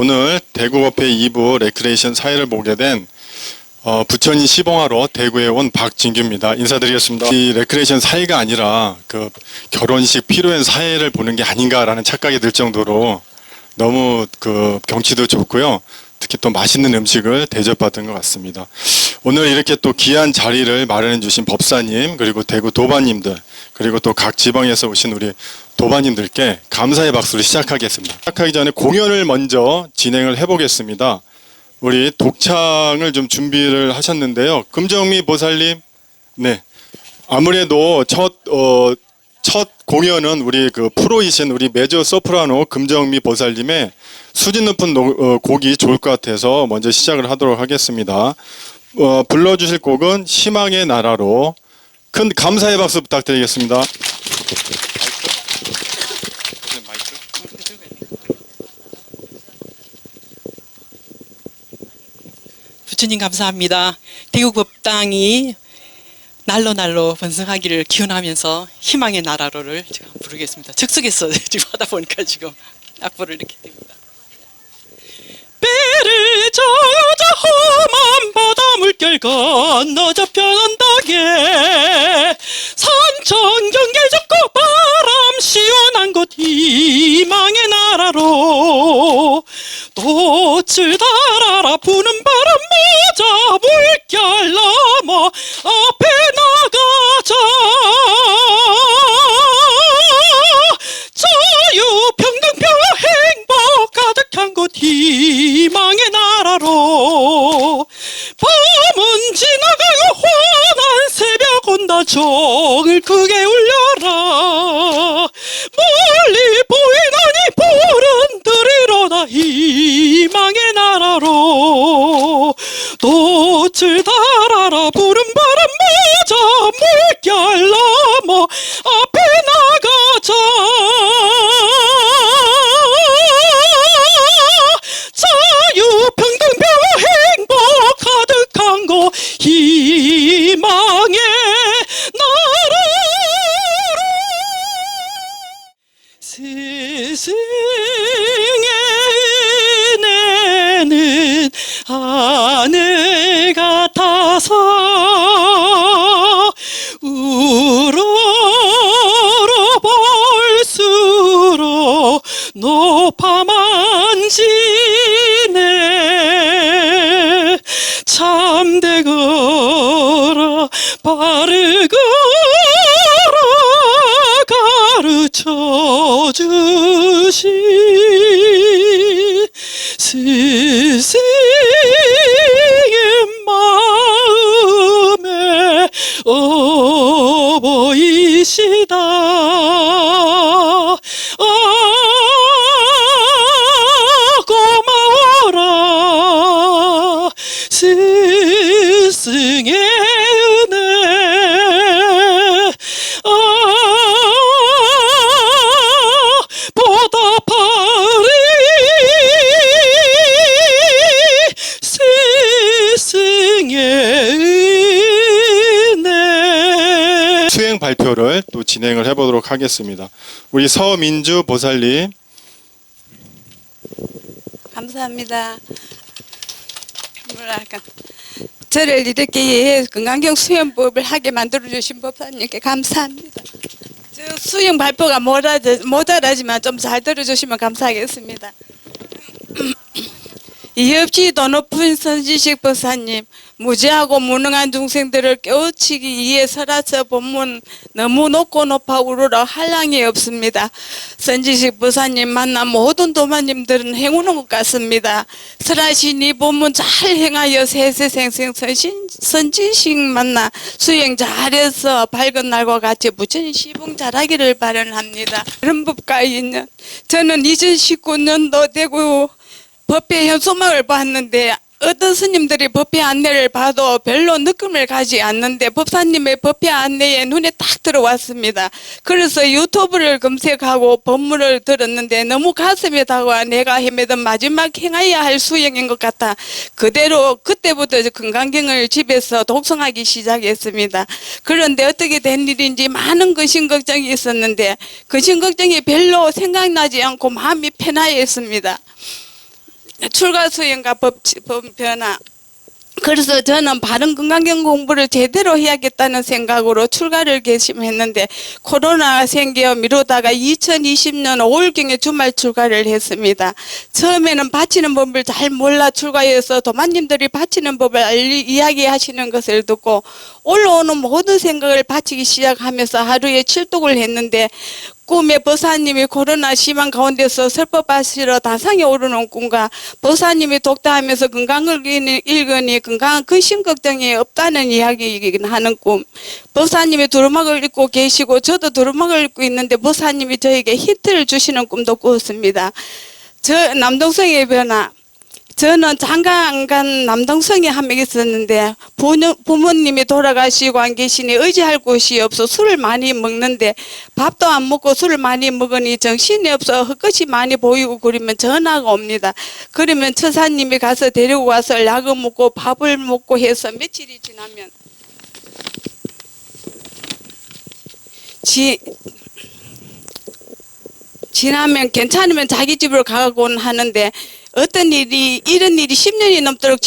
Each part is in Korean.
오늘 대구법회 2부 레크레이션 사회를 보게 된 부천이 시봉하러 대구에 온 박진규입니다. 인사드리겠습니다. 이 레크레이션 사회가 아니라 그 결혼식 피로연 사회를 보는 게 아닌가라는 착각이 들 정도로 너무 그 경치도 좋고요. 특히 또 맛있는 음식을 대접받은 것 같습니다. 오늘 이렇게 또 귀한 자리를 마련해 주신 법사님, 그리고 대구 도반님들, 그리고 또 각 지방에서 오신 우리 도반님들께 감사의 박수를 시작하겠습니다. 시작하기 전에 공연을 먼저 진행을 해보겠습니다. 우리 독창을 좀 준비를 하셨는데요. 금정미 보살님, 네. 아무래도 첫 공연은 우리 그 프로이신 우리 메조 소프라노 금정미 보살님의 수준 높은 곡이 좋을 것 같아서 먼저 시작을 하도록 하겠습니다. 불러주실 곡은 희망의 나라로. 큰 감사의 박수 부탁드리겠습니다. 부처님 감사합니다. 대구법당이 날로 번성하기를 기원하면서 희망의 나라로를 제가 부르겠습니다. 즉석에서 지금 하다 보니까 지금 악보를 이렇게 띱니다. 배를 저자 험한 바다 물결 건너 저편 언덕에 산천 경계 좁고 바람 시원한 곳 희망의 나라로 돛을 달아라 부는 바람 맞아 물결 넘어 앞에 나가자 자유 평등 평화 행복 가득한 곳 희망의 나라로 밤은 지나가고 환한 새벽 온다 종을 크게 울려라 멀리 보이나니 푸른 들이로다 희망의 나라로 돛을 달아라 부른 바람 맞아 물결 넘어 앞에 나가자 자유 평등 평화 행복 가득한 곳 희망의 나라로 스승의 은혜는 하늘 같아서 우러러 볼수록 높아만지네 참되거라 바르거라 가르쳐 주신 스승의 마음에 보이시다 고마워라 스승의 은혜 보답하리 스승의 은혜. 수행 발표를 또 진행을 해보도록 하겠습니다. 우리 서민주 보살님. 감사합니다. 뭐랄까 저를 이렇게 건강경 수행법을 하게 만들어주신 법사님께 감사합니다. 저 수행 발표가 모자라지만 좀 잘 들어주시면 감사하겠습니다. 이해 없이 더 높은 선지식 법사님, 무지하고 무능한 중생들을 깨우치기 위해 설하서 본문 너무 높고 높아 우러러 한량이 없습니다. 선지식 법사님 만나 모든 도마님들은 행운한 것 같습니다. 설하신 이 본문 잘 행하여 세세생생 선지식 만나 수행 잘해서 밝은 날과 같이 부처님 시봉 잘하기를 바랍니다. 그런 법과 인연, 저는 2019년도 대구 법회 현수막을 봤는데 어떤 스님들이 법회 안내를 봐도 별로 느낌을 가지 않는데 법사님의 법회 안내에 눈에 딱 들어왔습니다. 그래서 유튜브를 검색하고 법문을 들었는데 너무 가슴에 다가와 내가 헤매던 마지막 행해야 할 수행인 것 같아 그대로 그때부터 건강경을 집에서 독송하기 시작했습니다. 그런데 어떻게 된 일인지 많은 근심 걱정이 있었는데 근심 걱정이 별로 생각나지 않고 마음이 편하였습니다. 출가 수행과 법 변화. 그래서 저는 바른 건강경 공부를 제대로 해야겠다는 생각으로 출가를 결심했는데 코로나가 생겨 미루다가 2020년 5월경에 주말 출가를 했습니다. 처음에는 바치는 법을 잘 몰라 출가해서 도마님들이 바치는 법을 이야기하시는 것을 듣고 올라오는 모든 생각을 바치기 시작하면서 하루에 7독을 했는데 꿈에 보사님이 코로나 심한 가운데서 설법하시러 단상에 오르는 꿈과 보사님이 독다하면서 건강을 읽으니 건강한 근심 걱정이 없다는 이야기이긴 하는 꿈. 보사님이 두루마기를 입고 계시고 저도 두루마기를 입고 있는데 보사님이 저에게 힌트를 주시는 꿈도 꾸었습니다. 저 남동생의 변화. 저는 장가 안 간 남동생이 한 명 있었는데 부모님이 돌아가시고 안 계시니 의지할 곳이 없어 술을 많이 먹는데 밥도 안 먹고 술을 많이 먹으니 정신이 없어 헛것이 많이 보이고 그러면 전화가 옵니다. 그러면 처사님이 가서 데리고 와서 약을 먹고 밥을 먹고 해서 며칠이 지나면 괜찮으면 자기 집으로 가곤 하는데 어떤 일이 이런 일이 10년이 넘도록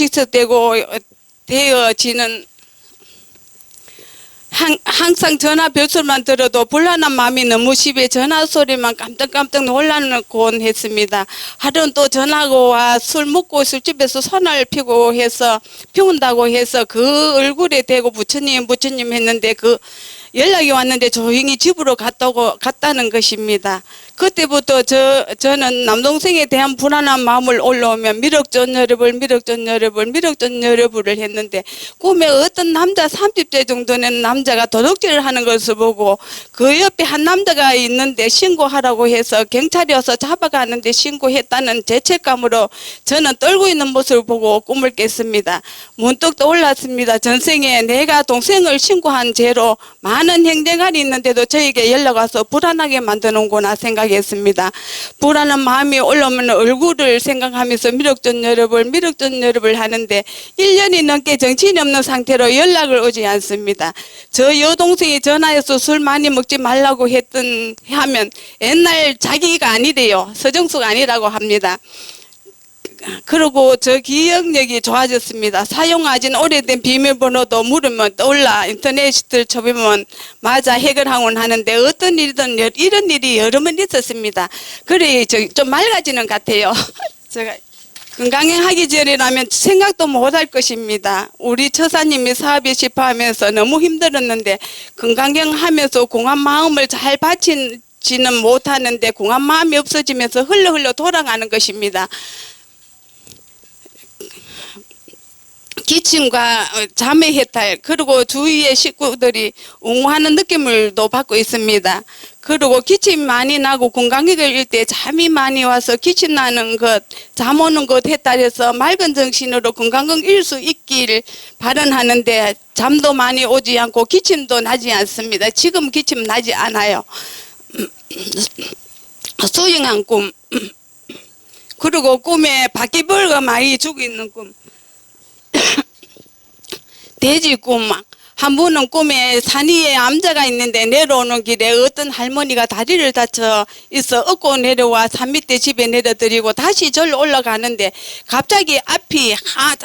되어지는 항상 전화 별소리만 들어도 불안한 마음이 너무 심해 전화 소리만 깜짝깜짝 놀라곤 했습니다. 하루는 또 전화가 와 술 먹고 술집에서 손을 피운다고 해서 그 얼굴에 대고 부처님 했는데 그 연락이 왔는데 조용히 집으로 갔다는 것입니다. 그때부터 저는 남동생에 대한 불안한 마음을 올라오면 미륵전 여러분을 했는데 꿈에 어떤 남자 30대 정도 된 남자가 도둑질을 하는 것을 보고 그 옆에 한 남자가 있는데 신고하라고 해서 경찰이 와서 잡아가는데 신고했다는 죄책감으로 저는 떨고 있는 모습을 보고 꿈을 깼습니다. 문득 떠올랐습니다. 전생에 내가 동생을 신고한 죄로 많은 행정관이 있는데도 저에게 연락 와서 불안하게 만드는구나 생각했습니다. 불안한 마음이 올라오면 얼굴을 생각하면서 미륵전 여러분 하는데 1년이 넘게 정신이 없는 상태로 연락을 오지 않습니다. 저 여동생이 전화해서 술 많이 먹지 말라고 하면 옛날 자기가 아니래요. 서정수가 아니라고 합니다. 그리고 저 기억력이 좋아졌습니다. 사용하진 오래된 비밀번호도 물으면 떠올라 인터넷을 쳐보면 맞아 해결하곤 하는데 어떤 일이든 이런 일이 여러 번 있었습니다. 그래 좀 맑아지는 것 같아요. 제가 건강하기 전이라면 생각도 못할 것입니다. 우리 처사님이 사업에 실패하면서 너무 힘들었는데 건강하면서 공한 마음을 잘 바치지는 못하는데 공한 마음이 없어지면서 흘러 돌아가는 것입니다. 기침과 잠의 해탈 그리고 주위의 식구들이 웅하는 느낌을도 받고 있습니다. 그리고 기침이 많이 나고 건강하게 일 때 잠이 많이 와서 기침 나는 것, 잠 오는 것 해탈해서 맑은 정신으로 건강을 잃을 수 있기를 바라는데 잠도 많이 오지 않고 기침도 나지 않습니다. 지금 기침 나지 않아요. 수영한 꿈 그리고 꿈에 바퀴벌레가 많이 죽어 있는 꿈 돼지 꿈. 한 번은 꿈에 산 위에 암자가 있는데 내려오는 길에 어떤 할머니가 다리를 다쳐 있어 업고 내려와 산 밑에 집에 내려드리고 다시 절로 올라가는데 갑자기 앞이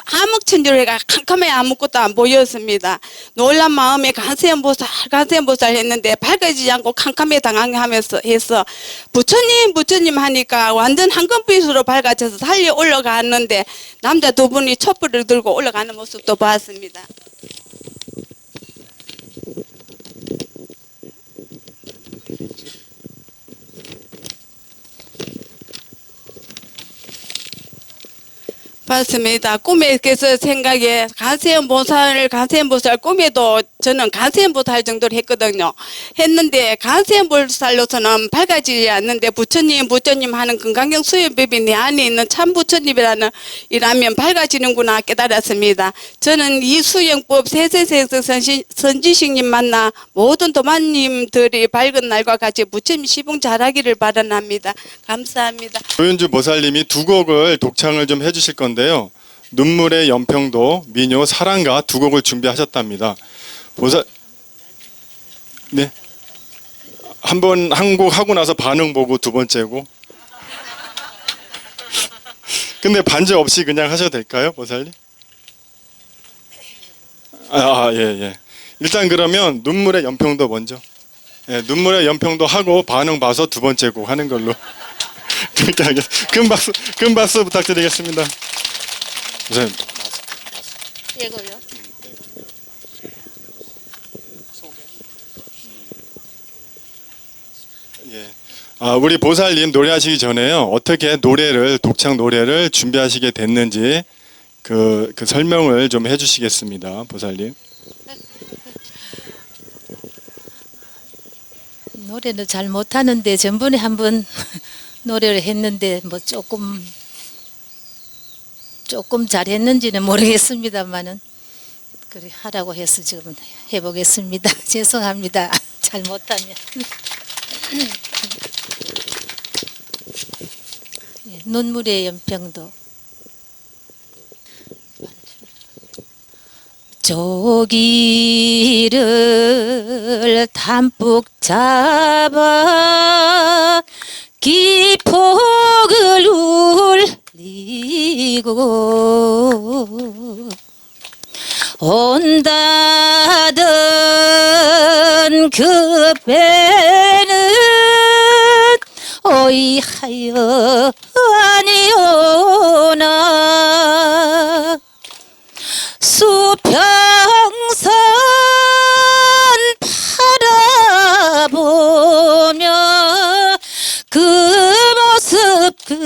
암흑천조해가 캄캄해 아무것도 안 보였습니다. 놀란 마음에 간세음보살 했는데 밝아지지 않고 캄캄해 당황하면서 해서 부처님 하니까 완전 황금빛으로 밝아져서 달리 올라갔는데 남자 두 분이 촛불을 들고 올라가는 모습도 봤습니다. 맞습니다. 꿈에서 생각에 간세음보살 꿈에도 저는 간세음보살 정도로 했거든요. 했는데 간세음보살로서는 밝아지지 않는데 부처님 하는 건강경 수행법이 내 안에 있는 참 부처님이라면 밝아지는구나 깨달았습니다. 저는 이 수행법 세세세세 선지식님 만나 모든 도마님들이 밝은 날과 같이 부처님 시봉 잘하기를 바랍니다. 감사합니다. 조윤주 보살님이 두 곡을 독창을 좀 해주실 건데요. 눈물의 연평도, 민요, 사랑가 두 곡을 준비하셨답니다. 보살, 네, 한 곡 하고 나서 반응 보고 두 번째고. 근데 반주 없이 그냥 하셔도 될까요, 보살님? 예, 예. 일단 그러면 눈물의 연평도 먼저. 예, 눈물의 연평도 하고 반응 봐서 두 번째 곡 하는 걸로. 그렇게 하겠습니다. 큰 박수 부탁드리겠습니다. 보살님. 이거요? 예. 우리 보살님 노래하시기 전에요. 어떻게 노래를 독창 노래를 준비하시게 됐는지 그 설명을 좀 해주시겠습니다, 보살님. 노래는 잘 못하는데 전번에 한번 노래를 했는데 뭐 조금 잘했는지는 모르겠습니다만은 그래 하라고 해서 지금 해보겠습니다. 죄송합니다. 잘 못하면. 예, 눈물의 연평도. 조기를 담뿍 잡아 기폭을 울리고 온다던 그 배는 어이하여 아니오나 수평선 바라보며 그 모습 그리며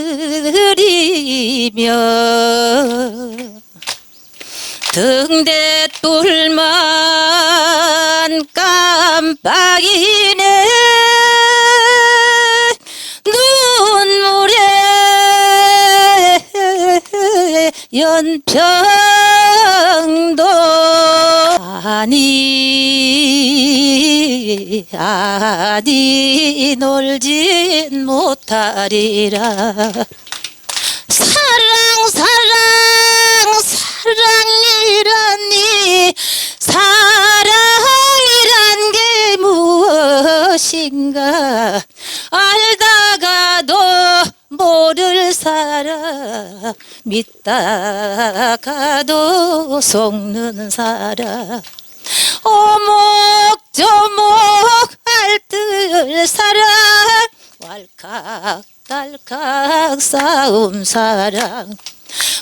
등대불만 깜빡이네 눈물에 연평도 아니 놀진 못하리라 사랑이라니 사랑이란 게 무엇인가 알다가도 모를 사람 믿다가도 속는 사람 오목조목 알뜰 사랑 왈칵달칵 싸움 사랑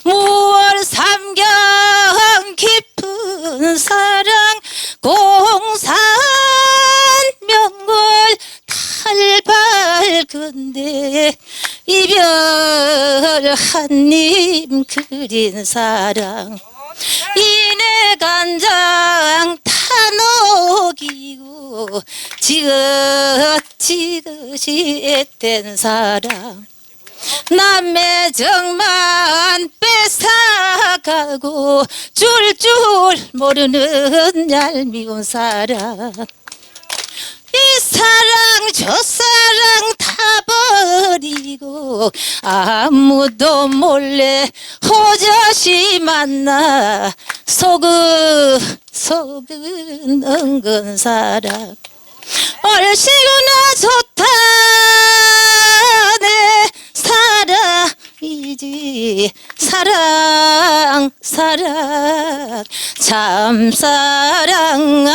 무월 삼경 깊은 사랑 공산 명월 달 밝은데 이별 한님 그린 사랑 이내 간장 다 녹이고 지긋지긋이 애댄 사랑 남의 정만 뺏어가고 줄줄 모르는 얄미운 사랑 이 사랑 저 사랑 다 버리고 아무도 몰래 호젓이 만나 속은 은근 사랑 얼씨구나 좋다 내 사랑이지 사랑 참 사랑아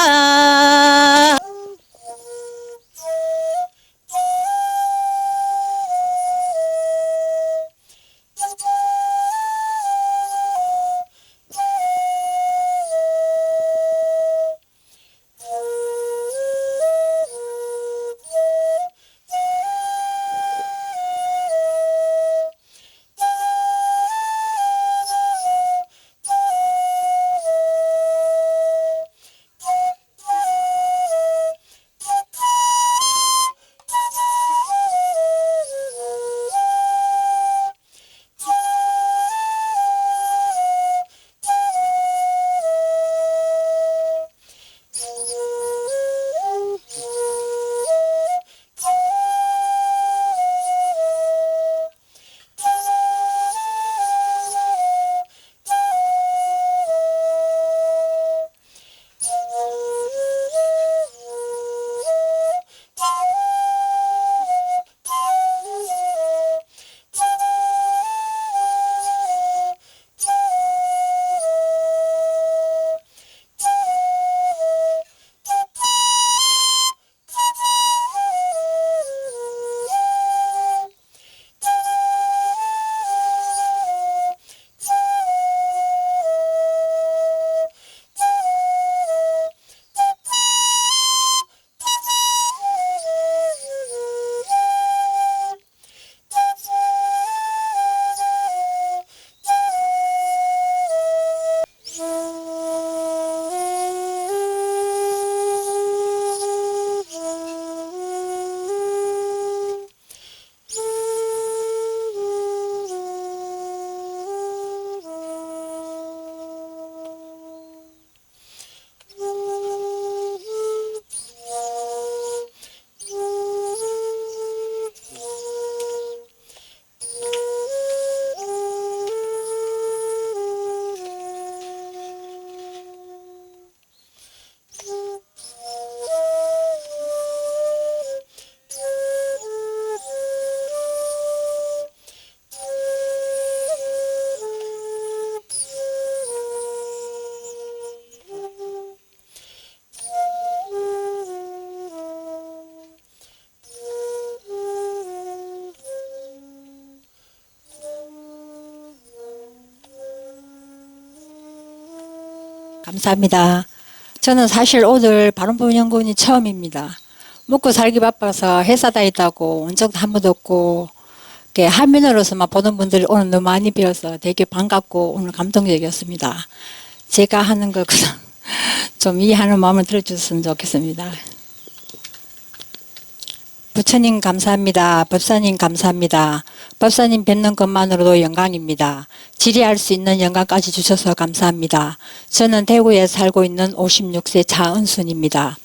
감사합니다. 저는 사실 오늘 바른법연구원이 처음입니다. 먹고 살기 바빠서 회사 다니다고 온 적도 한 번도 없고 이렇게 화면으로서만 보는 분들이 오늘 너무 많이 배워서 되게 반갑고 오늘 감동적이었습니다. 제가 하는 거 그냥 좀 이해하는 마음을 들어주셨으면 좋겠습니다. 부처님 감사합니다. 법사님 감사합니다. 법사님 뵙는 것만으로도 영광입니다. 질의할 수 있는 영광까지 주셔서 감사합니다. 저는 대구에 살고 있는 56세 차은순입니다.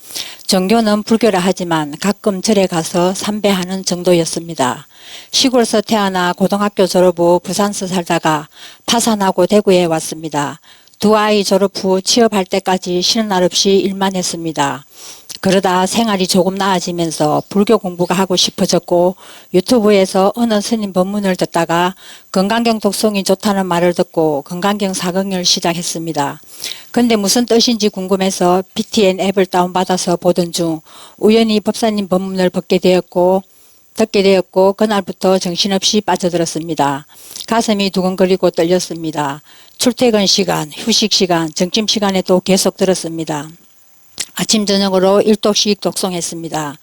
종교는 불교라 하지만 가끔 절에 가서 삼배하는 정도였습니다. 시골에서 태어나 고등학교 졸업 후 부산서 살다가 파산하고 대구에 왔습니다. 두 아이 졸업 후 취업할 때까지 쉬는 날 없이 일만 했습니다. 그러다 생활이 조금 나아지면서 불교 공부가 하고 싶어졌고 유튜브에서 어느 스님 법문을 듣다가 건강경 독송이 좋다는 말을 듣고 건강경 사경을 시작했습니다. 근데 무슨 뜻인지 궁금해서 BTN 앱을 다운받아서 보던 중 우연히 법사님 법문을 듣게 되었고 그날부터 정신없이 빠져들었습니다. 가슴이 두근거리고 떨렸습니다. 출퇴근 시간, 휴식 시간, 점심시간에도 계속 들었습니다. 아침 저녁으로 1독씩 독송했습니다.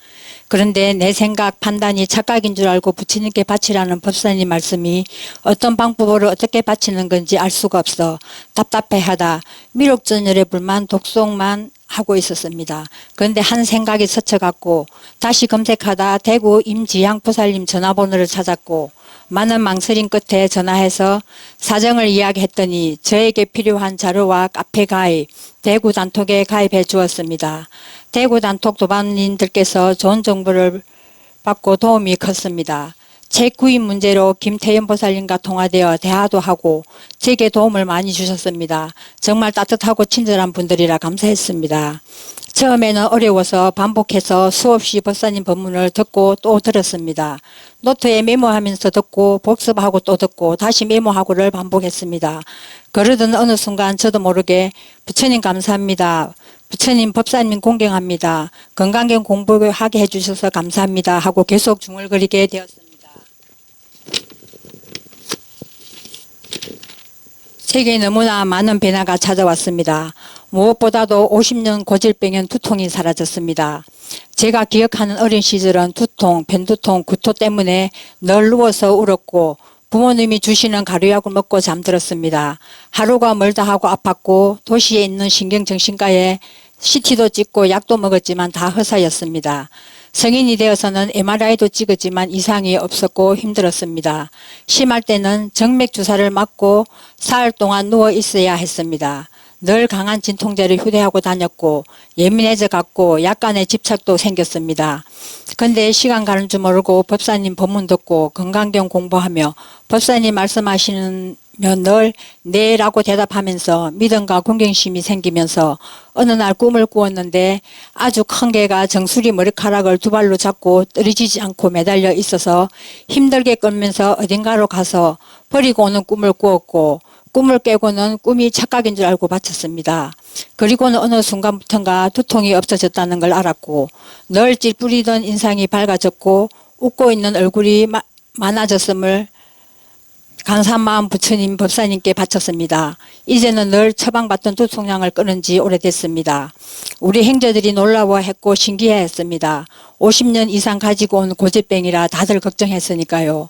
그런데 내 생각, 판단이 착각인 줄 알고 부처님께 바치라는 법사님 말씀이 어떤 방법으로 어떻게 바치는 건지 알 수가 없어 답답해하다 미륵전열의 불만 독송만 하고 있었습니다. 그런데 한 생각이 스쳐갔고 다시 검색하다 대구 임지향 부살님 전화번호를 찾았고 많은 망설임 끝에 전화해서 사정을 이야기했더니 저에게 필요한 자료와 카페 가입, 대구 단톡에 가입해 주었습니다. 대구 단톡 도반님들께서 좋은 정보를 받고 도움이 컸습니다. 책 구입 문제로 김태현 보살님과 통화되어 대화도 하고 제게 도움을 많이 주셨습니다. 정말 따뜻하고 친절한 분들이라 감사했습니다. 처음에는 어려워서 반복해서 수없이 법사님 법문을 듣고 또 들었습니다. 노트에 메모하면서 듣고 복습하고 또 듣고 다시 메모하고를 반복했습니다. 그러던 어느 순간 저도 모르게 부처님 감사합니다. 부처님 법사님 공경합니다. 건강경 공부하게 해주셔서 감사합니다 하고 계속 중얼거리게 되었습니다. 세계에 너무나 많은 변화가 찾아왔습니다. 무엇보다도 50년 고질병인 두통이 사라졌습니다. 제가 기억하는 어린 시절은 두통, 편두통, 구토 때문에 늘 누워서 울었고 부모님이 주시는 가루약을 먹고 잠들었습니다. 하루가 멀다 하고 아팠고 도시에 있는 신경정신과에 CT도 찍고 약도 먹었지만 다 허사였습니다. 성인이 되어서는 MRI도 찍었지만 이상이 없었고 힘들었습니다. 심할 때는 정맥 주사를 맞고 사흘 동안 누워 있어야 했습니다. 늘 강한 진통제를 휴대하고 다녔고 예민해져 갔고 약간의 집착도 생겼습니다. 근데 시간 가는 줄 모르고 법사님 법문 듣고 건강경 공부하며 법사님 말씀하시는 늘 네라고 대답하면서 믿음과 공경심이 생기면서 어느 날 꿈을 꾸었는데 아주 큰 개가 정수리 머리카락을 두 발로 잡고 떨어지지 않고 매달려 있어서 힘들게 끌면서 어딘가로 가서 버리고 오는 꿈을 꾸었고 꿈을 깨고는 꿈이 착각인 줄 알고 바쳤습니다. 그리고는 어느 순간부터인가 두통이 없어졌다는 걸 알았고 늘 찌푸리던 인상이 밝아졌고 웃고 있는 얼굴이 많아졌음을 감사한 마음 부처님 법사님께 바쳤습니다. 이제는 늘 처방받던 두통약을 끊은 지 오래됐습니다. 우리 행자들이 놀라워했고 신기해했습니다. 50년 이상 가지고 온 고질병이라 다들 걱정했으니까요.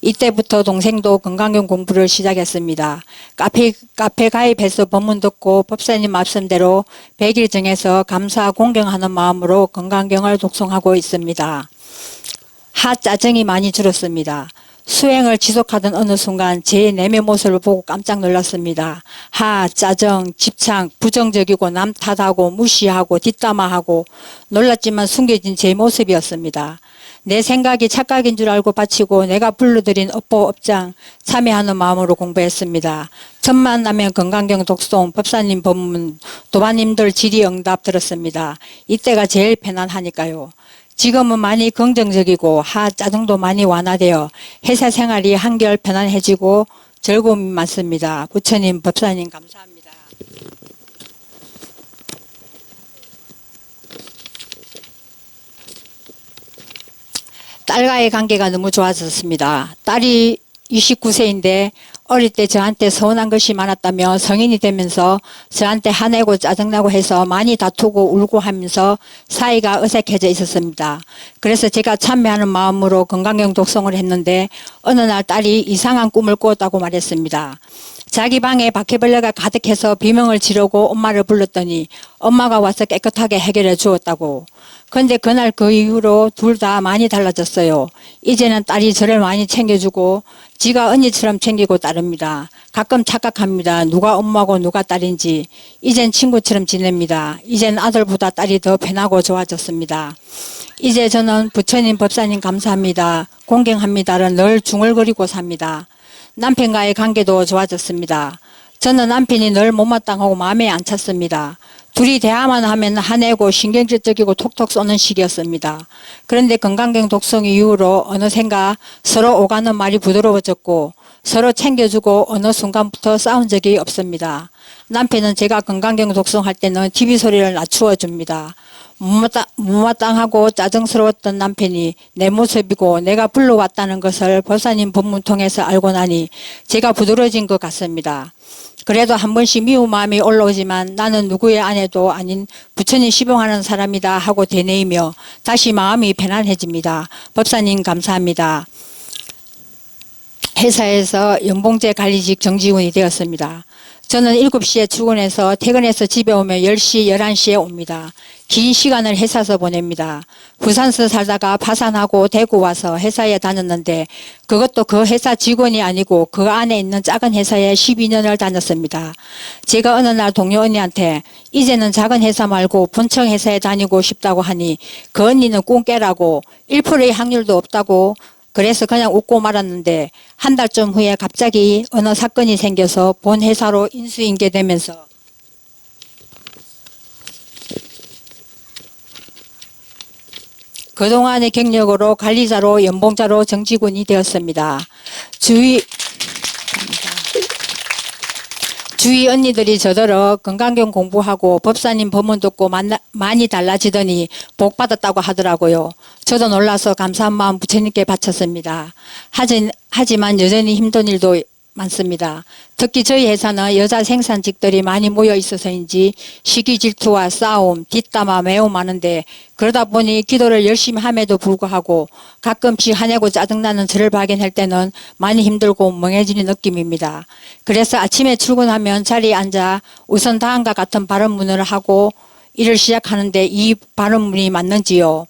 이때부터 동생도 건강경 공부를 시작했습니다. 카페 가입해서 법문 듣고 법사님 말씀대로 100일 정해서 감사 공경하는 마음으로 건강경을 독송하고 있습니다. 짜증이 많이 줄었습니다. 수행을 지속하던 어느 순간 제 내면 모습을 보고 깜짝 놀랐습니다. 짜증, 집착, 부정적이고 남 탓하고 무시하고 뒷담화하고 놀랐지만 숨겨진 제 모습이었습니다. 내 생각이 착각인 줄 알고 바치고 내가 불러들인 업보 업장 참여하는 마음으로 공부했습니다. 천만 나면 건강경 독송, 법사님 법문, 도반님들 질의응답 들었습니다. 이때가 제일 편안하니까요. 지금은 많이 긍정적이고 짜증도 많이 완화되어 회사 생활이 한결 편안해지고 즐거움이 많습니다. 부처님, 법사님 감사합니다. 딸과의 관계가 너무 좋아졌습니다. 딸이 29세인데 어릴 때 저한테 서운한 것이 많았다며 성인이 되면서 저한테 화내고 짜증나고 해서 많이 다투고 울고 하면서 사이가 어색해져 있었습니다. 그래서 제가 참여하는 마음으로 건강경 독송을 했는데 어느 날 딸이 이상한 꿈을 꾸었다고 말했습니다. 자기 방에 바퀴벌레가 가득해서 비명을 지르고 엄마를 불렀더니 엄마가 와서 깨끗하게 해결해 주었다고. 그런데 그날 그 이후로 둘 다 많이 달라졌어요. 이제는 딸이 저를 많이 챙겨주고 지가 언니처럼 챙기고 따릅니다. 가끔 착각합니다. 누가 엄마고 누가 딸인지. 이젠 친구처럼 지냅니다. 이젠 아들보다 딸이 더 편하고 좋아졌습니다. 이제 저는 부처님 법사님 감사합니다. 공경합니다를 늘 중얼거리고 삽니다. 남편과의 관계도 좋아졌습니다. 저는 남편이 늘 못마땅하고 마음에 안 찼습니다. 둘이 대화만 하면 화내고 신경질적이고 톡톡 쏘는 식이었습니다. 그런데 건강경 독송 이후로 어느샌가 서로 오가는 말이 부드러워졌고 서로 챙겨주고 어느 순간부터 싸운 적이 없습니다. 남편은 제가 건강경 독송할 때는 TV 소리를 낮추어 줍니다. 못마땅하고 짜증스러웠던 남편이 내 모습이고 내가 불러왔다는 것을 법사님 법문 통해서 알고 나니 제가 부드러워진 것 같습니다. 그래도 한 번씩 미운 마음이 올라오지만 나는 누구의 아내도 아닌 부처님 시봉하는 사람이다 하고 되뇌이며 다시 마음이 편안해집니다. 법사님 감사합니다. 회사에서 연봉제 관리직 정직원이 되었습니다. 저는 7시에 출근해서 퇴근해서 집에 오면 10시, 11시에 옵니다. 긴 시간을 회사에서 보냅니다. 부산서 살다가 파산하고 대구 와서 회사에 다녔는데 그것도 그 회사 직원이 아니고 그 안에 있는 작은 회사에 12년을 다녔습니다. 제가 어느 날 동료 언니한테 이제는 작은 회사 말고 본청 회사에 다니고 싶다고 하니 그 언니는 꿈 깨라고 1%의 확률도 없다고 그래서 그냥 웃고 말았는데 한 달쯤 후에 갑자기 어느 사건이 생겨서 본 회사로 인수인계되면서 그동안의 경력으로 관리자로 연봉자로 정직원이 되었습니다. 주위 언니들이 저더러 건강경 공부하고 법사님 법문 듣고 많이 달라지더니 복 받았다고 하더라고요. 저도 놀라서 감사한 마음 부처님께 바쳤습니다. 하지만 여전히 힘든 일도 많습니다. 특히 저희 회사는 여자 생산직들이 많이 모여 있어서인지 시기 질투와 싸움, 뒷담화 매우 많은데 그러다 보니 기도를 열심히 함에도 불구하고 가끔씩 화내고 짜증나는 저를 발견할 때는 많이 힘들고 멍해지는 느낌입니다. 그래서 아침에 출근하면 자리에 앉아 우선 다음과 같은 발언문을 하고 일을 시작하는데 이 발언문이 맞는지요?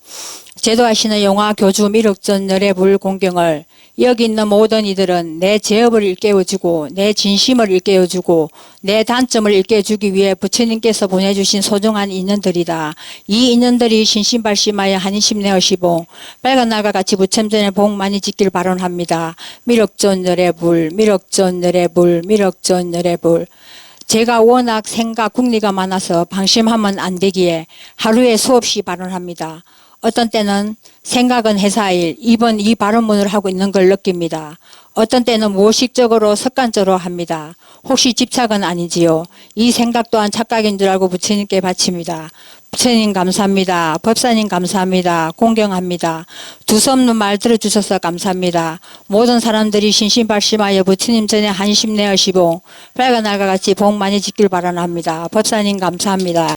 제도하시는 영화 교주 미륵전 열애불 공경을 여기 있는 모든 이들은 내 죄업을 일깨워주고 내 진심을 일깨워주고 내 단점을 일깨워주기 위해 부처님께서 보내주신 소중한 인연들이다. 이 인연들이 신심발심하여 한인심 내어시봉 빨간 날과 같이 부처님전에 복 많이 짓길 발언합니다. 미륵전 열애불 미륵전 열애불 미륵전 열애불 제가 워낙 생각 궁리가 많아서 방심하면 안 되기에 하루에 수없이 발언합니다. 어떤 때는 생각은 회사일, 이번 이 발언문을 하고 있는 걸 느낍니다. 어떤 때는 무의식적으로 습관적으로 합니다. 혹시 집착은 아니지요? 이 생각 또한 착각인 줄 알고 부처님께 바칩니다. 부처님 감사합니다. 법사님 감사합니다. 공경합니다. 두서없는 말 들어주셔서 감사합니다. 모든 사람들이 신심발심하여 부처님 전에 한심 내어시고 빨간 날과 같이 복 많이 짓길 바라합니다. 법사님 감사합니다.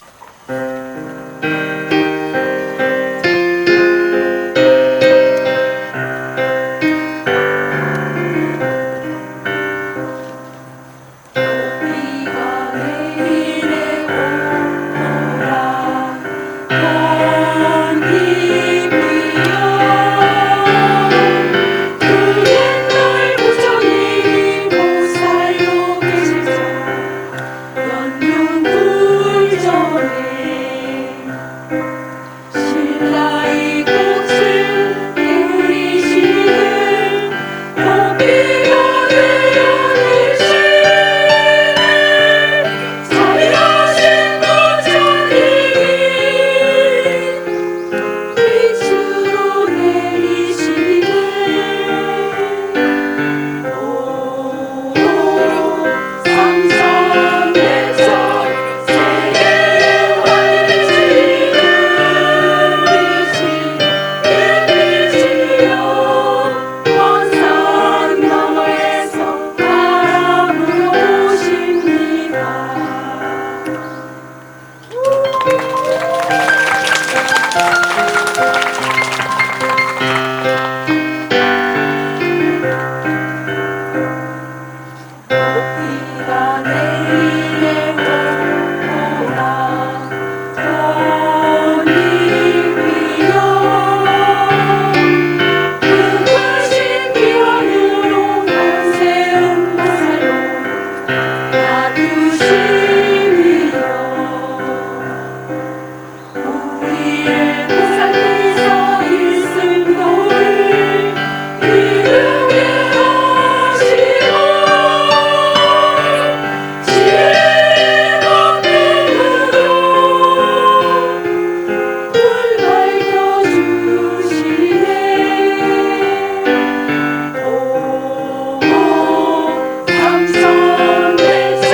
삼선 백선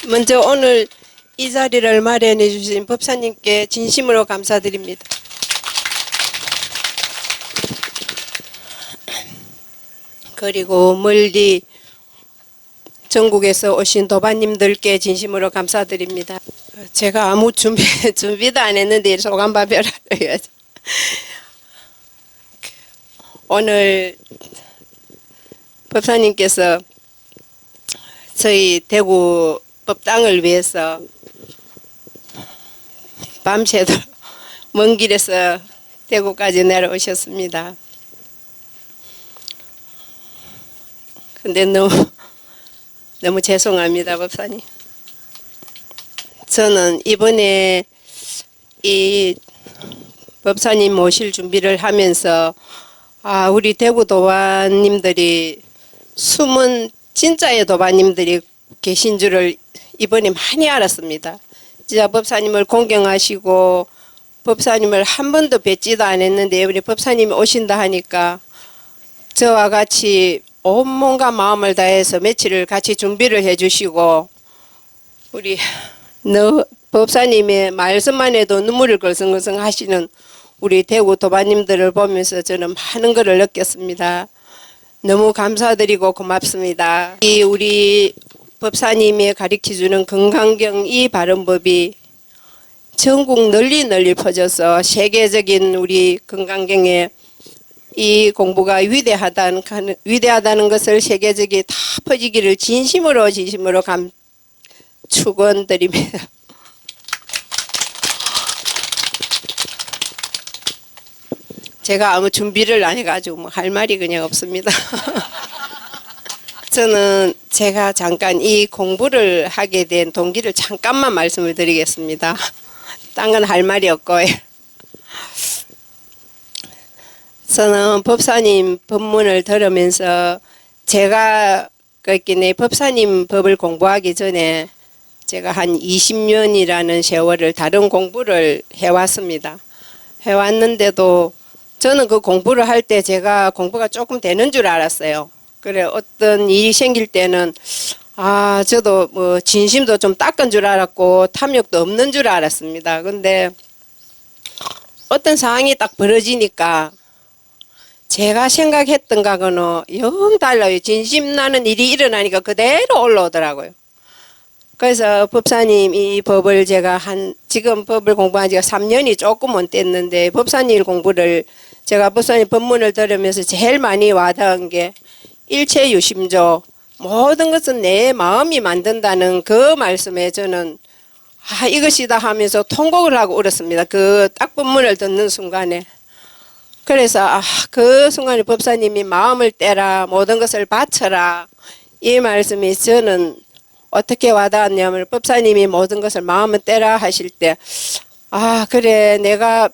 먼저 오늘 이 자리를 마련해 주신 법사님께 진심으로 감사드립니다. 그리고 멀리 전국에서 오신 도반님들께 진심으로 감사드립니다. 제가 아무 준비도 안 했는데 소감발표를 해야죠. 오늘 법사님께서 저희 대구 법당을 위해서 밤새도 먼 길에서 대구까지 내려오셨습니다. 근데 너무 죄송합니다, 법사님. 저는 이번에 이 법사님 모실 준비를 하면서 우리 대구 도반님들이 숨은 진짜의 도반님들이 계신 줄을 이번에 많이 알았습니다. 진짜 법사님을 공경하시고 법사님을 한 번도 뵙지도 않았는데 이번에 법사님이 오신다 하니까 저와 같이 온몸과 마음을 다해서 며칠을 같이 준비를 해주시고 우리 법사님의 말씀만 해도 눈물을 걸성걸성 하시는 우리 대구 도반님들을 보면서 저는 많은 것을 느꼈습니다. 너무 감사드리고 고맙습니다. 이 우리 법사님이 가르쳐주는 건강경 이 발음법이 전국 널리 퍼져서 세계적인 우리 건강경의 이 공부가 위대하다는 것을 세계적에 다 퍼지기를 진심으로 축원드립니다. 제가 아무 준비를 안 해가지고 뭐 할 말이 그냥 없습니다. 저는 제가 잠깐 이 공부를 하게 된 동기를 잠깐만 말씀을 드리겠습니다. 딴 건 할 말이 없고요. 저는 법사님 법문을 들으면서 제가 그랬기에 법사님 법을 공부하기 전에 제가 한 20년이라는 세월을 다른 공부를 해왔습니다. 해왔는데도 저는 그 공부를 할 때 제가 공부가 조금 되는 줄 알았어요. 그래 어떤 일이 생길 때는 저도 뭐 진심도 좀 닦은 줄 알았고 탐욕도 없는 줄 알았습니다. 근데 어떤 상황이 딱 벌어지니까 제가 생각했던 거하고는 영 달라요. 진심 나는 일이 일어나니까 그대로 올라오더라고요. 그래서 법사님 이 법을 제가 지금 법을 공부한 지가 3년이 조금 못 됐는데 법사님 공부를 제가 법사님 법문을 들으면서 제일 많이 와닿은 게 일체유심조 모든 것은 내 마음이 만든다는 그 말씀에 저는 이것이다 하면서 통곡을 하고 울었습니다. 그 딱 법문을 듣는 순간에. 그래서 그 순간에 법사님이 마음을 떼라 모든 것을 바쳐라 이 말씀이 저는 어떻게 와닿았냐면 법사님이 모든 것을 마음을 떼라 하실 때 그래 내가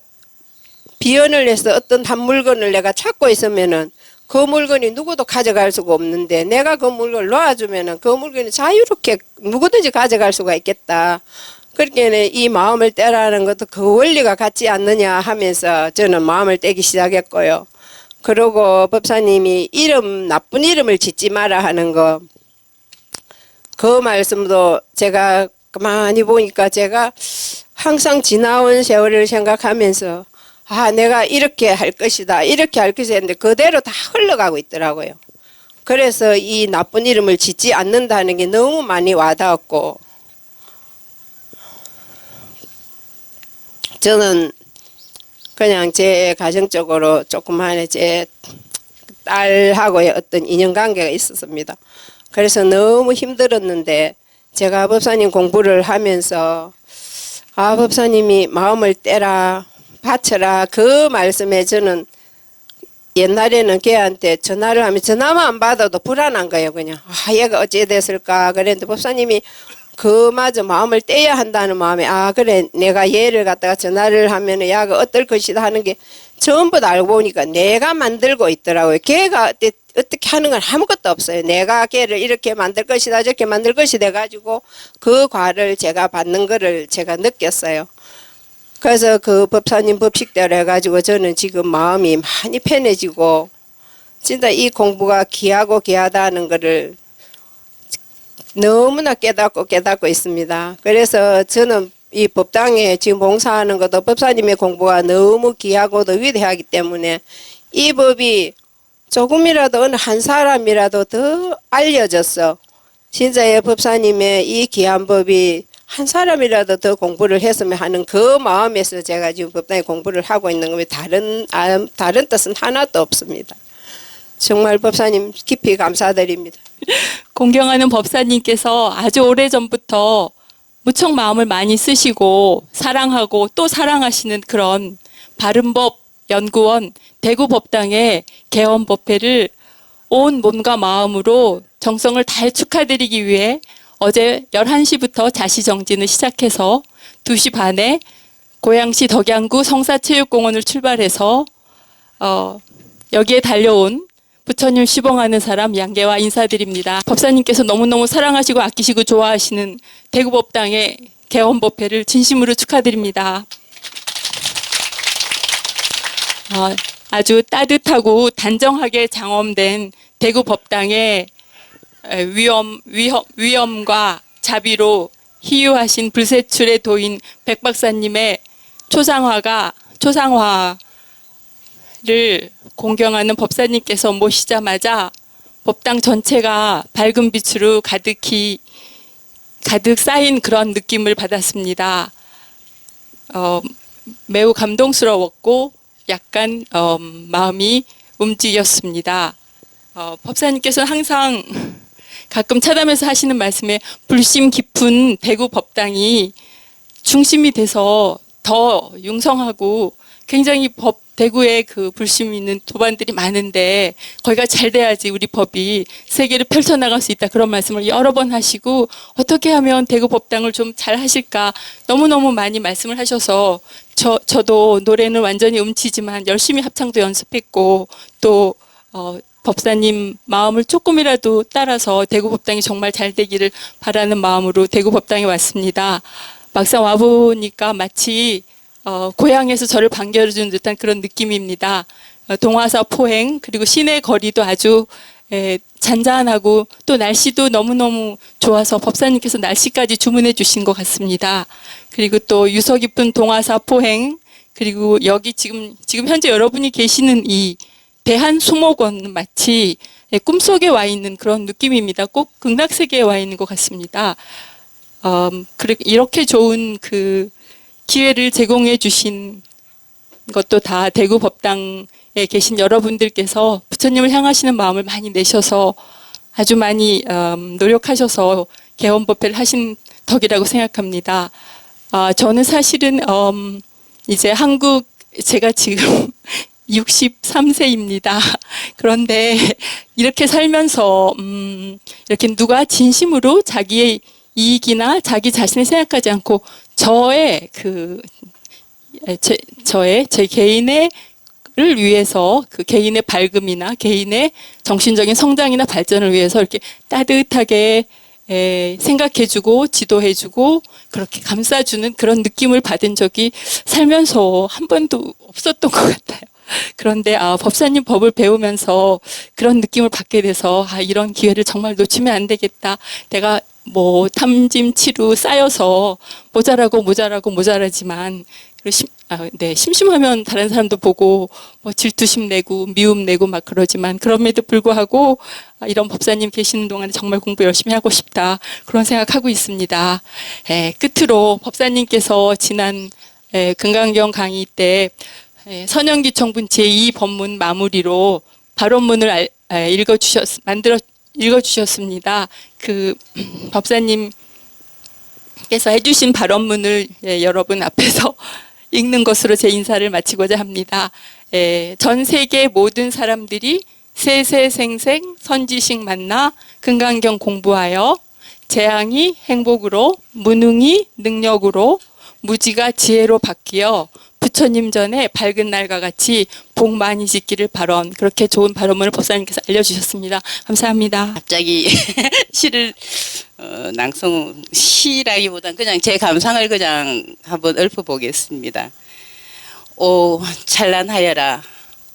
비언을 해서 어떤 한 물건을 내가 찾고 있으면은 그 물건이 누구도 가져갈 수가 없는데 내가 그 물건을 놓아주면은 그 물건이 자유롭게 누구든지 가져갈 수가 있겠다. 그렇게 이 마음을 떼라는 것도 그 원리가 같지 않느냐 하면서 저는 마음을 떼기 시작했고요. 그리고 법사님이 나쁜 이름을 짓지 마라 하는 거, 그 말씀도 제가 가만히 보니까 제가 항상 지나온 세월을 생각하면서 내가 이렇게 할 것이다 이렇게 할 것이다 했는데 그대로 다 흘러가고 있더라고요. 그래서 이 나쁜 이름을 짓지 않는다는 게 너무 많이 와닿았고 저는 그냥 제 가정적으로 조그마한 제 딸하고의 어떤 인연관계가 있었습니다. 그래서 너무 힘들었는데 제가 법사님 공부를 하면서 법사님이 마음을 떼라 바쳐라 그 말씀에 저는 옛날에는 걔한테 전화를 하면 전화만 안 받아도 불안한 거예요. 그냥 얘가 어찌 됐을까 그랬는데 법사님이 그마저 마음을 떼야 한다는 마음에 그래 내가 얘를 갖다가 전화를 하면 얘가 어떨 것이다 하는 게 전부 다 알고 보니까 내가 만들고 있더라고요. 걔가 어떻게 하는 건 아무것도 없어요. 내가 걔를 이렇게 만들 것이다 저렇게 만들 것이다 해가지고 그 과를 제가 받는 거를 제가 느꼈어요. 그래서 그 법사님 법식대로 해가지고 저는 지금 마음이 많이 편해지고 진짜 이 공부가 귀하고 귀하다는 거를 너무나 깨닫고 있습니다. 그래서 저는 이 법당에 지금 봉사하는 것도 법사님의 공부가 너무 귀하고도 위대하기 때문에 이 법이 조금이라도 어느 한 사람이라도 더 알려져서 진짜의 법사님의 이 귀한 법이 한 사람이라도 더 공부를 했으면 하는 그 마음에서 제가 지금 법당에 공부를 하고 있는 거면 다른 뜻은 하나도 없습니다. 정말 법사님 깊이 감사드립니다. 공경하는 법사님께서 아주 오래전부터 무척 마음을 많이 쓰시고 사랑하고 또 사랑하시는 그런 바른법 연구원 대구법당의 개원법회를 온 몸과 마음으로 정성을 다해 축하드리기 위해 어제 11시부터 자시정진을 시작해서 2시 반에 고양시 덕양구 성사체육공원을 출발해서 여기에 달려온 부처님 시봉하는 사람 양계와 인사드립니다. 법사님께서 너무너무 사랑하시고 아끼시고 좋아하시는 대구법당의 개원법회를 진심으로 축하드립니다. 아주 따뜻하고 단정하게 장엄된 대구법당의 위엄과 자비로 희유하신 불세출의 도인 백박사님의 초상화를 공경하는 법사님께서 모시자마자 법당 전체가 밝은 빛으로 가득 쌓인 그런 느낌을 받았습니다. 매우 감동스러웠고 약간 마음이 움직였습니다. 법사님께서는 항상 가끔 차담에서 하시는 말씀에 불심 깊은 대구 법당이 중심이 돼서 더 융성하고 굉장히 대구에 그 불심 있는 도반들이 많은데 거기가 잘 돼야지 우리 법이 세계를 펼쳐나갈 수 있다 그런 말씀을 여러 번 하시고 어떻게 하면 대구 법당을 좀 잘 하실까 너무너무 많이 말씀을 하셔서 저도 노래는 완전히 음치지만 열심히 합창도 연습했고 또 법사님 마음을 조금이라도 따라서 대구 법당이 정말 잘 되기를 바라는 마음으로 대구 법당에 왔습니다. 막상 와보니까 마치 고향에서 저를 반겨주는 듯한 그런 느낌입니다. 동화사 포행 그리고 시내 거리도 아주 잔잔하고 또 날씨도 너무너무 좋아서 법사님께서 날씨까지 주문해 주신 것 같습니다. 그리고 또 유서 깊은 동화사 포행 그리고 여기 지금 현재 여러분이 계시는 이 대한수목원은 마치 꿈속에 와 있는 그런 느낌입니다. 꼭 극락세계에 와 있는 것 같습니다. 이렇게 좋은 그 기회를 제공해 주신 것도 다 대구 법당에 계신 여러분들께서 부처님을 향하시는 마음을 많이 내셔서 아주 많이 노력하셔서 개원법회를 하신 덕이라고 생각합니다. 저는 사실은 이제 제가 지금 63세입니다. 그런데 이렇게 살면서 이렇게 누가 진심으로 자기의 이익이나 자기 자신을 생각하지 않고 저의 제 개인의 를 위해서 그 개인의 밝음이나 개인의 정신적인 성장이나 발전을 위해서 이렇게 따뜻하게 생각해주고 지도해주고 그렇게 감싸주는 그런 느낌을 받은 적이 살면서 한 번도 없었던 것 같아요. 그런데 법사님 법을 배우면서 그런 느낌을 받게 돼서 이런 기회를 정말 놓치면 안 되겠다. 내가 뭐 탐짐치루 쌓여서 모자라지만 심심하면 다른 사람도 보고 뭐 질투심 내고 미움 내고 막 그러지만 그럼에도 불구하고 이런 법사님 계시는 동안에 정말 공부 열심히 하고 싶다 그런 생각하고 있습니다. 끝으로 법사님께서 지난 금강경 강의 때 선영기청분 제2법문 마무리로 발언문을 읽어주셨습니다. 그 법사님께서 해주신 발언문을 여러분 앞에서 읽는 것으로 제 인사를 마치고자 합니다. 전 세계 모든 사람들이 세세생생 선지식 만나 금강경 공부하여 재앙이 행복으로 무능이 능력으로 무지가 지혜로 바뀌어 부처님 전에 밝은 날과 같이 복 많이 짓기를 발언 그렇게 좋은 발언문을 법사님께서 알려주셨습니다. 감사합니다. 갑자기 시를 시라기보단 그냥 제 감상을 그냥 한번 읊어보겠습니다. 오 찬란하여라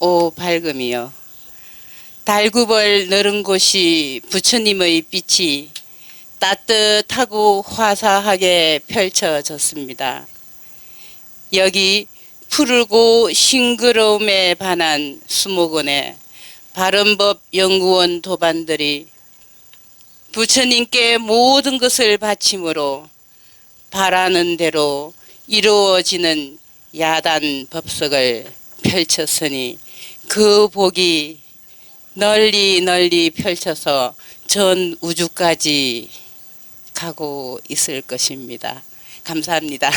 오 밝음이여 달구벌 너른 곳이 부처님의 빛이 따뜻하고 화사하게 펼쳐졌습니다. 여기 푸르고 싱그러움에 반한 수목원에 바른법 연구원 도반들이 부처님께 모든 것을 바침으로 바라는 대로 이루어지는 야단 법석을 펼쳤으니 그 복이 널리 널리 펼쳐서 전 우주까지 가고 있을 것입니다. 감사합니다.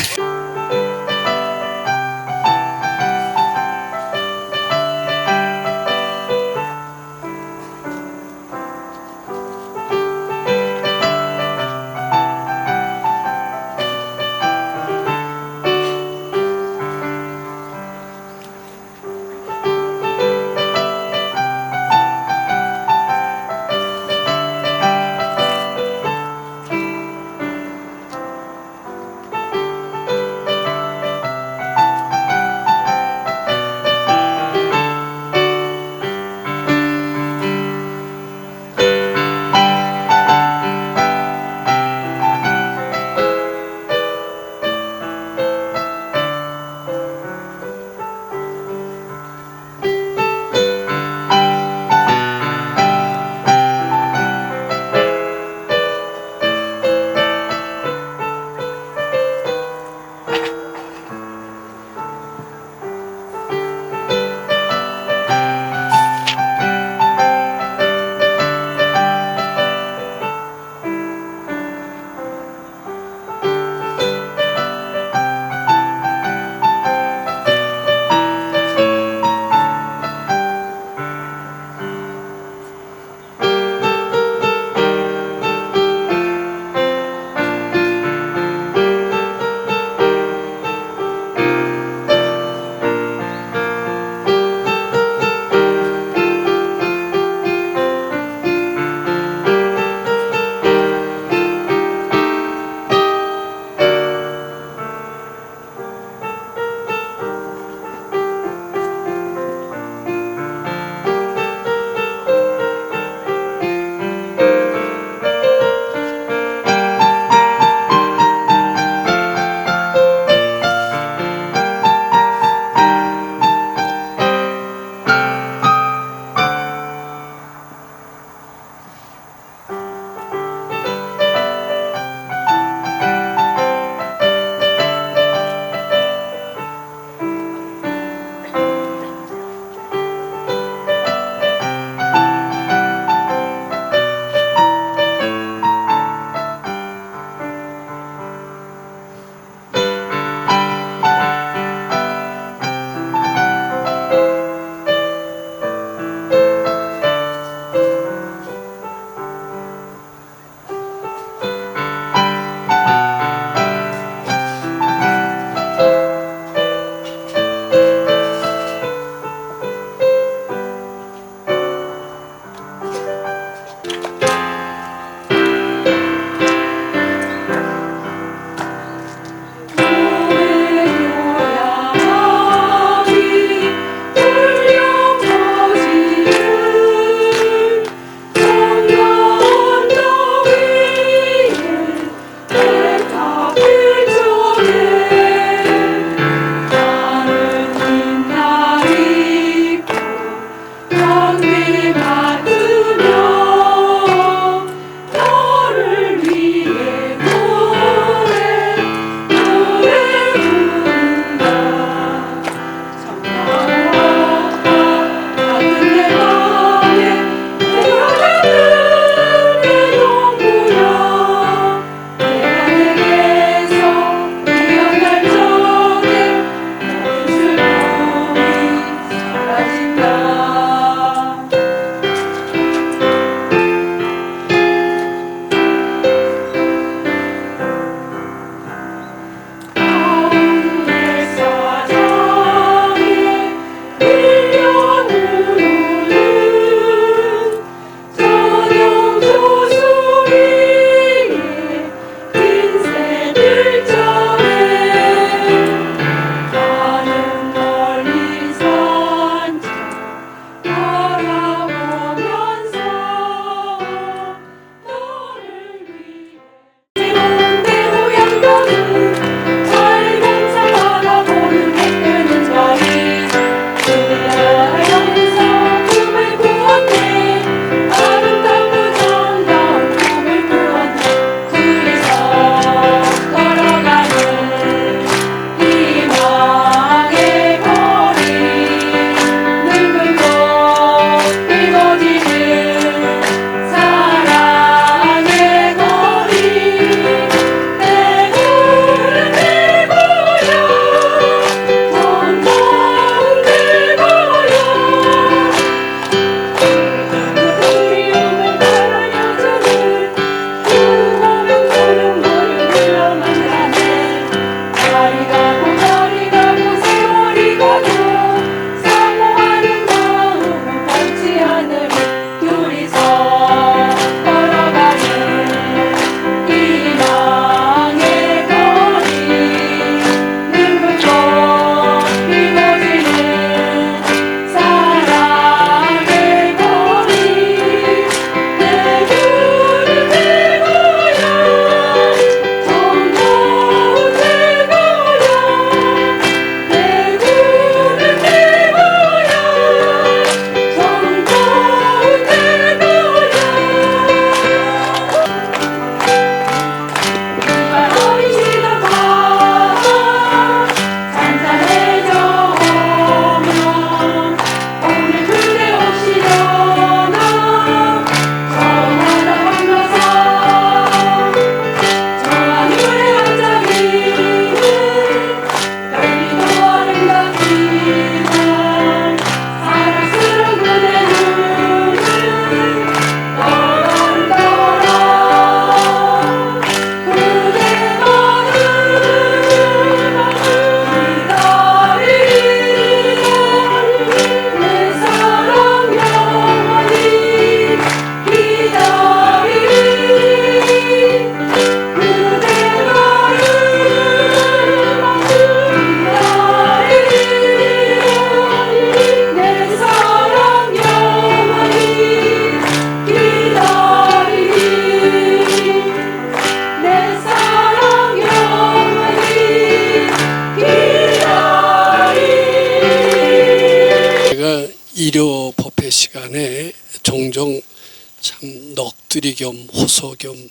참 넋두리 겸 호소 겸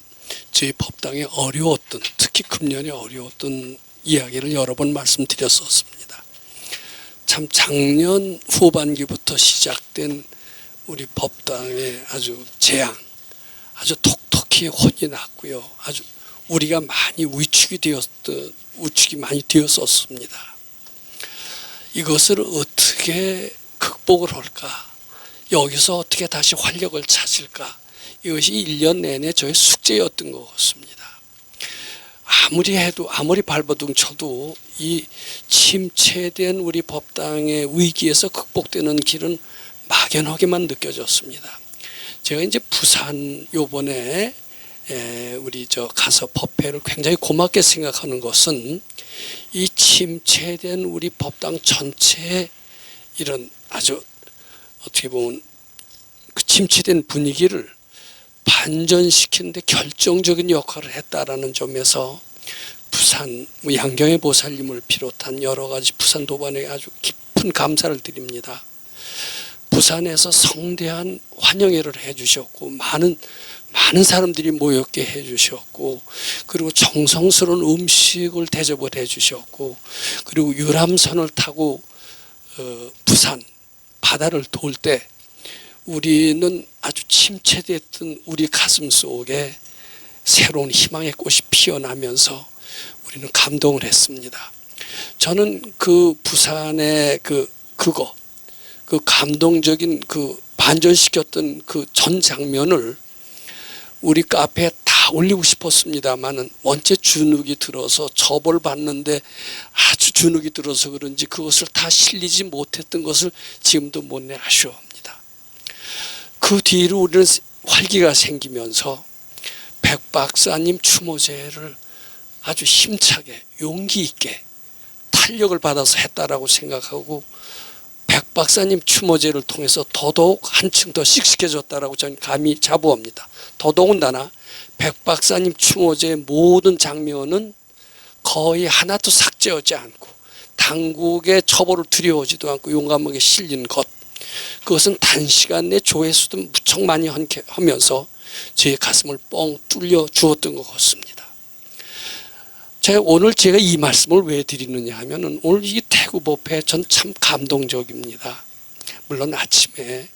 저희 법당에 어려웠던, 특히 금년에 어려웠던 이야기를 여러 번 말씀드렸었습니다. 참 작년 후반기부터 시작된 우리 법당의 아주 재앙, 아주 톡톡히 혼이 났고요. 아주 우리가 많이 위축이 많이 되었었습니다. 이것을 어떻게 극복을 할까? 여기서 어떻게 다시 활력을 찾을까? 이것이 1년 내내 저의 숙제였던 것 같습니다. 아무리 해도, 아무리 발버둥 쳐도 이 침체된 우리 법당의 위기에서 극복되는 길은 막연하게만 느껴졌습니다. 제가 이제 부산 요번에 우리 가서 법회를 굉장히 고맙게 생각하는 것은 이 침체된 우리 법당 전체의 이런 아주 어떻게 보면 그 침체된 분위기를 반전시키는데 결정적인 역할을 했다라는 점에서 부산 양경의 보살님을 비롯한 여러 가지 부산 도반에 아주 깊은 감사를 드립니다. 부산에서 성대한 환영회를 해주셨고 많은 사람들이 모였게 해주셨고, 그리고 정성스러운 음식을 대접을 해주셨고, 그리고 유람선을 타고 부산 바다를 돌 때 우리는 아주 침체됐던 우리 가슴 속에 새로운 희망의 꽃이 피어나면서 우리는 감동을 했습니다. 저는 그 부산의 그 감동적인 그 반전시켰던 그 전 장면을 우리 카페에 다 올리고 싶었습니다만은 원체 주눅이 들어서 접을 봤는데 아주 주눅이 들어서 그런지 그것을 다 실리지 못했던 것을 지금도 못내 아쉬워합니다. 그 뒤로 우리는 활기가 생기면서 백 박사님 추모제를 아주 힘차게 용기 있게 탄력을 받아서 했다라고 생각하고, 백 박사님 추모제를 통해서 더더욱 한층 더 씩씩해졌다라고 저는 감히 자부합니다. 더더군다나 백 박사님 추모제의 모든 장면은 거의 하나도 삭제하지 않고 당국의 처벌을 두려워하지도 않고 용감하게 실린 것, 그것은 단시간 내 조회수도 무척 많이 하면서 제 가슴을 뻥 뚫려 주었던 것 같습니다. 오늘 제가 이 말씀을 왜 드리느냐 하면은 오늘 이 대구 법회 전 참 감동적입니다. 물론 아침에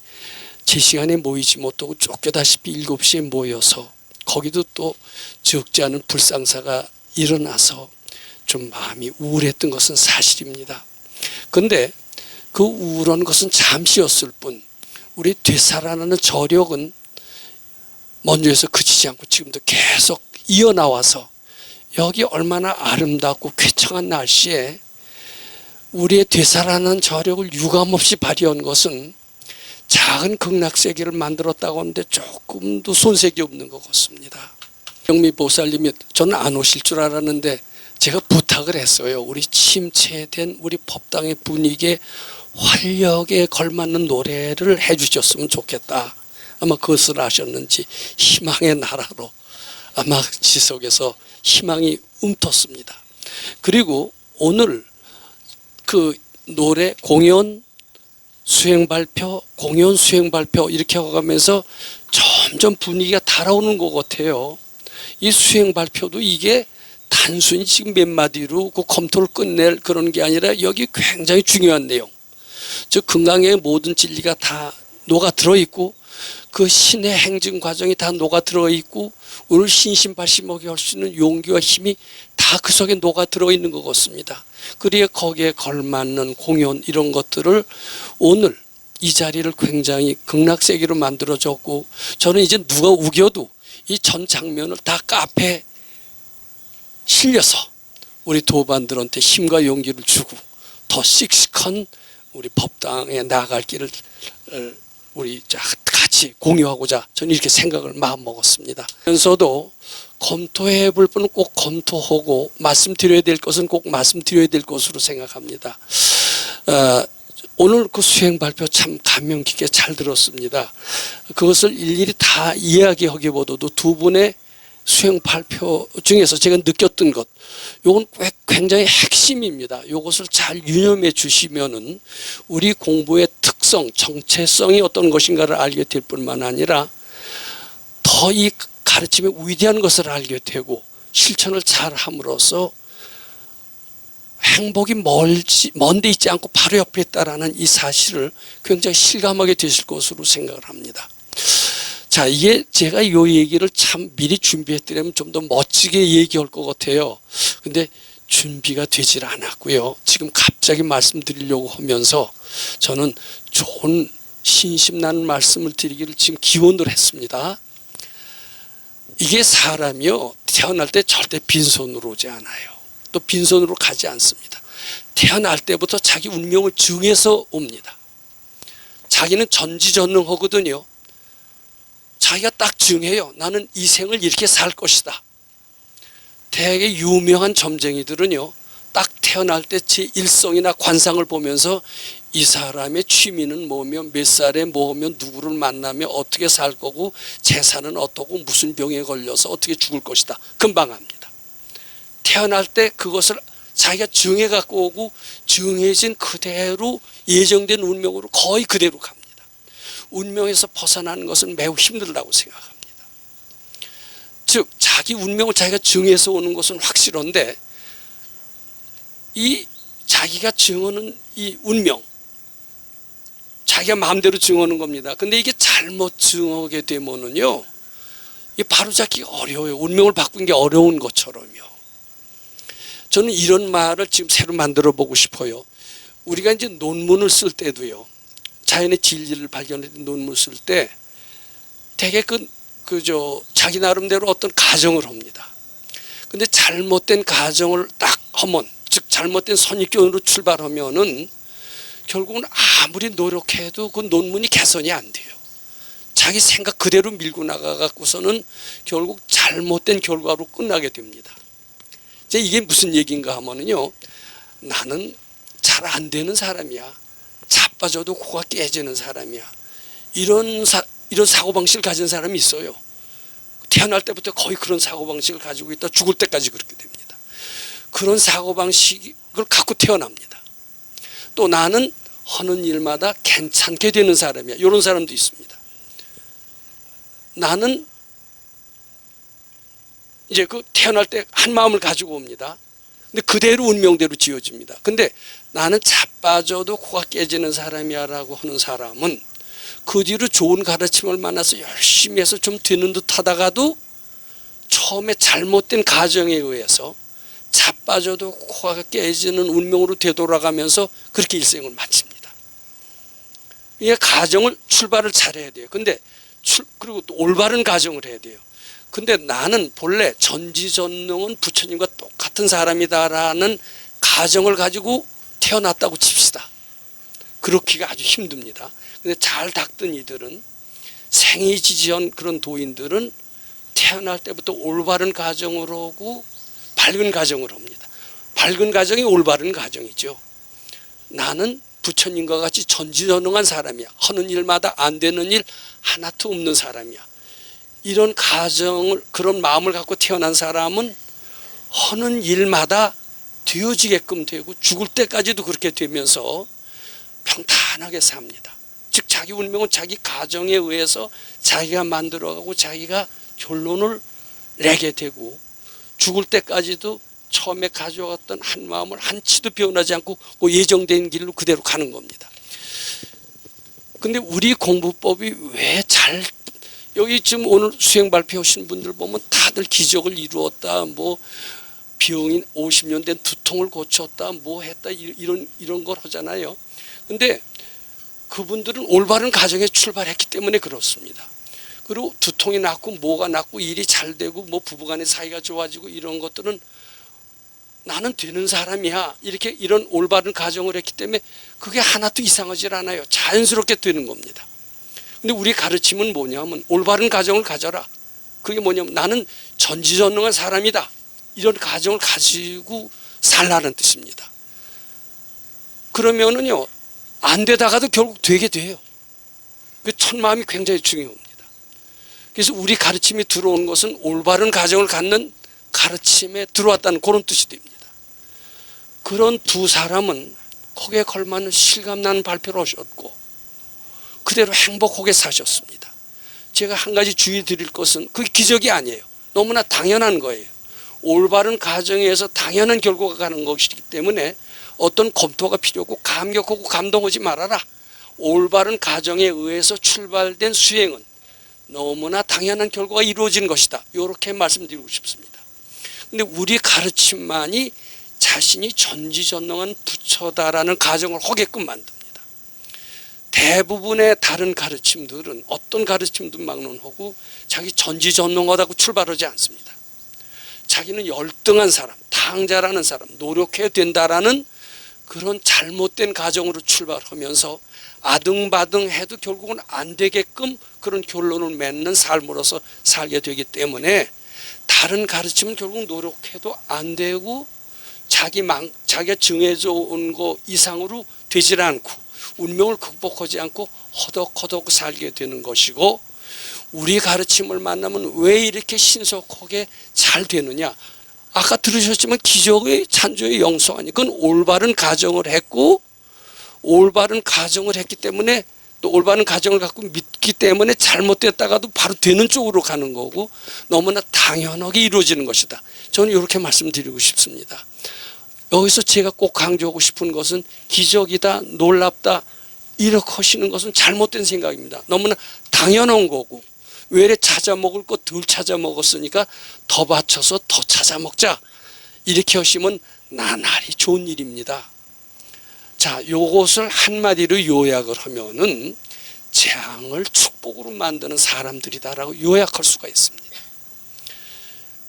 제 시간에 모이지 못하고 쫓겨다시피 7시에 모여서 거기도 또 적지 않은 불상사가 일어나서 좀 마음이 우울했던 것은 사실입니다. 그런데 그 우울한 것은 잠시였을 뿐 우리 되살아나는 저력은 먼저에서 그치지 않고 지금도 계속 이어나와서 여기 얼마나 아름답고 쾌청한 날씨에 우리의 되살아나는 저력을 유감없이 발휘한 것은 작은 극락세계를 만들었다고 하는데 조금도 손색이 없는 것 같습니다. 영미 보살님이 저는 안 오실 줄 알았는데 제가 부탁을 했어요. 우리 침체된 우리 법당의 분위기에 활력에 걸맞는 노래를 해주셨으면 좋겠다. 아마 그것을 아셨는지 희망의 나라로 아마 지속해서 희망이 움텄습니다. 그리고 오늘 그 노래 공연 수행 발표 이렇게 가면서 점점 분위기가 달아오는 것 같아요. 이 수행 발표도 이게 단순히 지금 몇 마디로 그 검토를 끝낼 그런 게 아니라 여기 굉장히 중요한 내용, 즉 금강의 모든 진리가 다 녹아 들어있고 그 신의 행진 과정이 다 녹아 들어있고 오늘 신신발심하게 할 수 있는 용기와 힘이 다 그 속에 녹아 들어있는 것 같습니다. 그리고 거기에 걸맞는 공연 이런 것들을 오늘 이 자리를 굉장히 극락세계로 만들어줬고, 저는 이제 누가 우겨도 이 전 장면을 다 카페에 실려서 우리 도반들한테 힘과 용기를 주고 더 씩씩한 우리 법당에 나아갈 길을 우리 같이 공유하고자 저는 이렇게 생각을 마음먹었습니다. 그러면서도 검토해 볼 분은 꼭 검토하고 말씀드려야 될 것은 꼭 말씀드려야 될 것으로 생각합니다. 오늘 그 수행 발표 참 감명 깊게 잘 들었습니다. 그것을 일일이 다 이야기하기보다도 두 분의 수행 발표 중에서 제가 느꼈던 것, 요건 굉장히 핵심입니다. 요것을 잘 유념해 주시면은 우리 공부의 특성, 정체성이 어떤 것인가를 알게 될 뿐만 아니라 더 이 가르침의 위대한 것을 알게 되고 실천을 잘 함으로써 행복이 먼데 있지 않고 바로 옆에 있다라는 이 사실을 굉장히 실감하게 되실 것으로 생각을 합니다. 자, 이게 제가 이 얘기를 참 미리 준비했더라면 좀 더 멋지게 얘기할 것 같아요. 근데 준비가 되질 않았고요. 지금 갑자기 말씀드리려고 하면서 저는 좋은 신심나는 말씀을 드리기를 지금 기원을 했습니다. 이게 사람이요, 태어날 때 절대 빈손으로 오지 않아요. 또 빈손으로 가지 않습니다. 태어날 때부터 자기 운명을 정해서 옵니다. 자기는 전지전능하거든요. 자기가 딱 정해요. 나는 이 생을 이렇게 살 것이다. 되게 유명한 점쟁이들은요, 딱 태어날 때 제 일성이나 관상을 보면서 이 사람의 취미는 뭐며 몇 살에 뭐면 누구를 만나며 어떻게 살 거고 재산은 어떻고 무슨 병에 걸려서 어떻게 죽을 것이다. 금방 합니다. 태어날 때 그것을 자기가 정해 갖고 오고 정해진 그대로 예정된 운명으로 거의 그대로 갑니다. 운명에서 벗어나는 것은 매우 힘들다고 생각합니다. 즉 자기 운명을 자기가 정해서 오는 것은 확실한데 이 자기가 정하는 이 운명, 자기가 마음대로 정하는 겁니다. 근데 이게 잘못 정하게 되면은요, 이게 바로잡기가 어려워요. 운명을 바꾸는 게 어려운 것처럼요. 저는 이런 말을 지금 새로 만들어 보고 싶어요. 우리가 이제 논문을 쓸 때도요, 자연의 진리를 발견해서 논문을 쓸 때 되게 자기 나름대로 어떤 가정을 합니다. 근데 잘못된 가정을 딱 하면, 즉 잘못된 선입견으로 출발하면은 결국은 아무리 노력해도 그 논문이 개선이 안 돼요. 자기 생각 그대로 밀고 나가갖고서는 결국 잘못된 결과로 끝나게 됩니다. 이제 이게 무슨 얘기인가 하면은요, 나는 잘 안 되는 사람이야. 자빠져도 코가 깨지는 사람이야. 이런 사고방식을 가진 사람이 있어요. 태어날 때부터 거의 그런 사고방식을 가지고 있다 죽을 때까지 그렇게 됩니다. 그런 사고방식을 갖고 태어납니다. 또 나는 하는 일마다 괜찮게 되는 사람이야. 이런 사람도 있습니다. 나는 이제 태어날 때 한 마음을 가지고 옵니다. 근데 그대로 운명대로 지어집니다. 근데 나는 자빠져도 코가 깨지는 사람이야 라고 하는 사람은 그 뒤로 좋은 가르침을 만나서 열심히 해서 좀 되는 듯 하다가도 처음에 잘못된 가정에 의해서 자빠져도 코가 깨지는 운명으로 되돌아가면서 그렇게 일생을 마칩니다. 이게 가정을 출발을 잘해야 돼요. 근데 그리고 또 올바른 가정을 해야 돼요. 근데 나는 본래 전지전능은 부처님과 똑같은 사람이다라는 가정을 가지고 태어났다고 칩시다. 그렇기가 아주 힘듭니다. 근데 잘 닦던 이들은, 생이지지한 그런 도인들은 태어날 때부터 올바른 가정으로 오고 밝은 가정을 합니다. 밝은 가정이 올바른 가정이죠. 나는 부처님과 같이 전지전능한 사람이야. 하는 일마다 안 되는 일 하나도 없는 사람이야. 이런 가정을, 그런 마음을 갖고 태어난 사람은 하는 일마다 되어지게끔 되고 죽을 때까지도 그렇게 되면서 평탄하게 삽니다. 즉 자기 운명은 자기 가정에 의해서 자기가 만들어가고 자기가 결론을 내게 되고 죽을 때까지도 처음에 가져왔던 한 마음을 한치도 변하지 않고 그 예정된 길로 그대로 가는 겁니다. 근데 우리 공부법이 왜 여기 지금 오늘 수행 발표 오신 분들 보면 다들 기적을 이루었다, 뭐 병인 50년 된 두통을 고쳤다, 뭐 했다, 이런 걸 하잖아요. 근데 그분들은 올바른 가정에 출발했기 때문에 그렇습니다. 그리고 두통이 낫고 뭐가 낫고 일이 잘 되고 뭐 부부간의 사이가 좋아지고 이런 것들은 나는 되는 사람이야, 이런 올바른 가정을 했기 때문에 그게 하나도 이상하지 않아요. 자연스럽게 되는 겁니다. 근데 우리 가르침은 뭐냐면 올바른 가정을 가져라. 그게 뭐냐면 나는 전지전능한 사람이다. 이런 가정을 가지고 살라는 뜻입니다. 그러면은요, 안 되다가도 결국 되게 돼요. 그 첫 마음이 굉장히 중요합니다. 그래서 우리 가르침이 들어온 것은 올바른 가정을 갖는 가르침에 들어왔다는 그런 뜻이 됩니다. 그런 두 사람은 거기에 걸맞는 실감나는 발표를 하셨고 그대로 행복하게 사셨습니다. 제가 한 가지 주의 드릴 것은 그게 기적이 아니에요. 너무나 당연한 거예요. 올바른 가정에서 당연한 결과가 가는 것이기 때문에 어떤 검토가 필요 없고 감격하고 감동하지 말아라. 올바른 가정에 의해서 출발된 수행은 너무나 당연한 결과가 이루어진 것이다. 이렇게 말씀드리고 싶습니다. 근데 우리 가르침만이 자신이 전지전능한 부처다라는 가정을 하게끔 만듭니다. 대부분의 다른 가르침들은 어떤 가르침도 막론하고 자기 전지전능하다고 출발하지 않습니다. 자기는 열등한 사람, 당자라는 사람, 노력해야 된다라는 그런 잘못된 가정으로 출발하면서 아등바등 해도 결국은 안 되게끔 그런 결론을 맺는 삶으로서 살게 되기 때문에 다른 가르침은 결국 노력해도 안 되고 자기가 정해져 온 거 이상으로 되질 않고 운명을 극복하지 않고 허덕허덕 살게 되는 것이고, 우리 가르침을 만나면 왜 이렇게 신속하게 잘 되느냐. 아까 들으셨지만 기적의 찬조의 영성하니 그건 올바른 가정을 했고 올바른 가정을 했기 때문에 또 올바른 가정을 갖고 믿기 때문에 잘못됐다가도 바로 되는 쪽으로 가는 거고 너무나 당연하게 이루어지는 것이다. 저는 이렇게 말씀드리고 싶습니다. 여기서 제가 꼭 강조하고 싶은 것은 기적이다, 놀랍다 이렇게 하시는 것은 잘못된 생각입니다. 너무나 당연한 거고 외래 찾아 먹을 거 덜 찾아 먹었으니까 더 바쳐서 더 찾아 먹자 이렇게 하시면 나날이 좋은 일입니다. 자, 요것을 한마디로 요약을 하면은 재앙을 축복으로 만드는 사람들이다라고 요약할 수가 있습니다.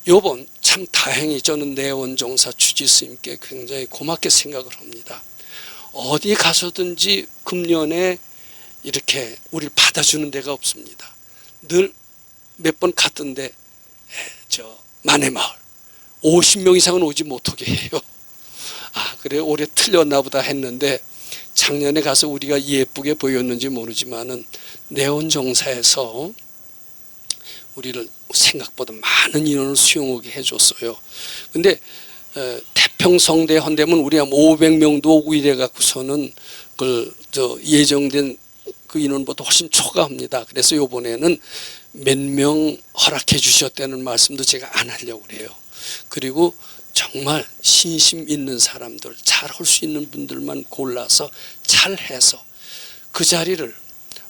요번 참 다행히 저는 내원종사 주지스님께 굉장히 고맙게 생각을 합니다. 어디 가서든지 금년에 이렇게 우리를 받아주는 데가 없습니다. 늘 몇 번 갔던데 만해마을 50명 이상은 오지 못하게 해요. 아, 그래 올해 틀렸나 보다 했는데 작년에 가서 우리가 예쁘게 보였는지 모르지만은 내원정사에서 우리를 생각보다 많은 인원을 수용하게 해줬어요. 근데 태평성대 헌대면 우리 한 500명도 오고 이래 갖고서는 예정된 그 인원보다 훨씬 초과합니다. 그래서 이번에는 몇 명 허락해 주셨다는 말씀도 제가 안 하려고 그래요. 그리고 정말 신심 있는 사람들, 잘 할 수 있는 분들만 골라서 잘 해서 그 자리를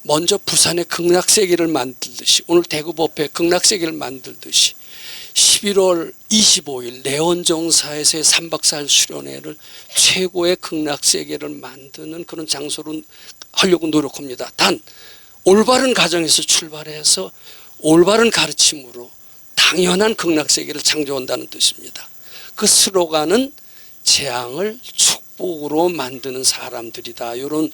먼저 부산에 극락세계를 만들듯이 오늘 대구법회 극락세계를 만들듯이 11월 25일 내원정사에서의 3박 4일 수련회를 최고의 극락세계를 만드는 그런 장소로 하려고 노력합니다. 단 올바른 가정에서 출발해서 올바른 가르침으로 당연한 극락세계를 창조한다는 뜻입니다. 그 슬로건은 재앙을 축복으로 만드는 사람들이다. 이런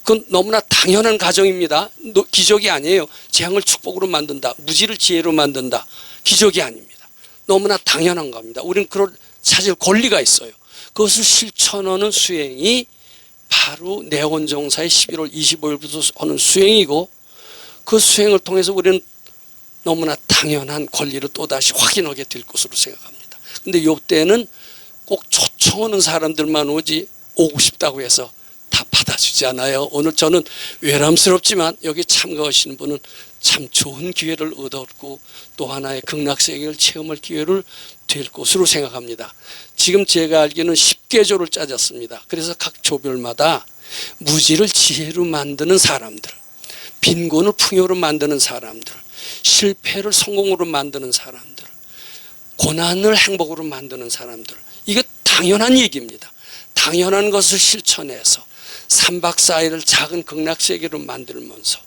그건 너무나 당연한 가정입니다. 기적이 아니에요. 재앙을 축복으로 만든다. 무지를 지혜로 만든다. 기적이 아닙니다. 너무나 당연한 겁니다. 우리는 그걸 찾을 권리가 있어요. 그것을 실천하는 수행이 바로 내원정사의 11월 25일부터 하는 수행이고 그 수행을 통해서 우리는 너무나 당연한 권리를 또다시 확인하게 될 것으로 생각합니다. 근데 이때는 꼭 초청하는 사람들만 오고 싶다고 해서 다 받아주지 않아요. 오늘 저는 외람스럽지만 여기 참가하시는 분은 참 좋은 기회를 얻었고 또 하나의 극락세계를 체험할 기회를 될 것으로 생각합니다. 지금 제가 알기로는 10개조를 짜졌습니다. 그래서 각 조별마다 무지를 지혜로 만드는 사람들, 빈곤을 풍요로 만드는 사람들, 실패를 성공으로 만드는 사람들, 고난을 행복으로 만드는 사람들, 이거 당연한 얘기입니다. 당연한 것을 실천해서 3박 4일을 작은 극락세계로 만들면서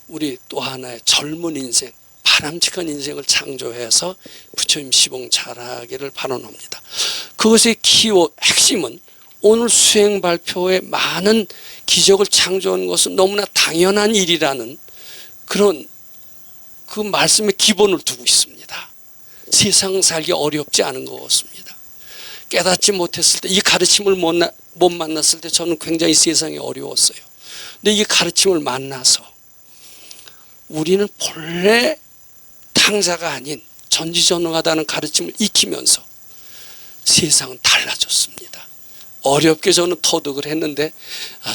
우리 또 하나의 젊은 인생, 바람직한 인생을 창조해서 부처님 시봉 잘하기를 바라옵니다. 그것의 핵심은 오늘 수행 발표에 많은 기적을 창조하는 것은 너무나 당연한 일이라는 그런 그 말씀의 기본을 두고 있습니다. 세상 살기 어렵지 않은 것 같습니다. 깨닫지 못했을 때 이 가르침을 못 만났을 때 저는 굉장히 세상이 어려웠어요. 근데 이 가르침을 만나서 우리는 본래 탕자가 아닌 전지전능하다는 가르침을 익히면서 세상은 달라졌습니다. 어렵게 저는 터득을 했는데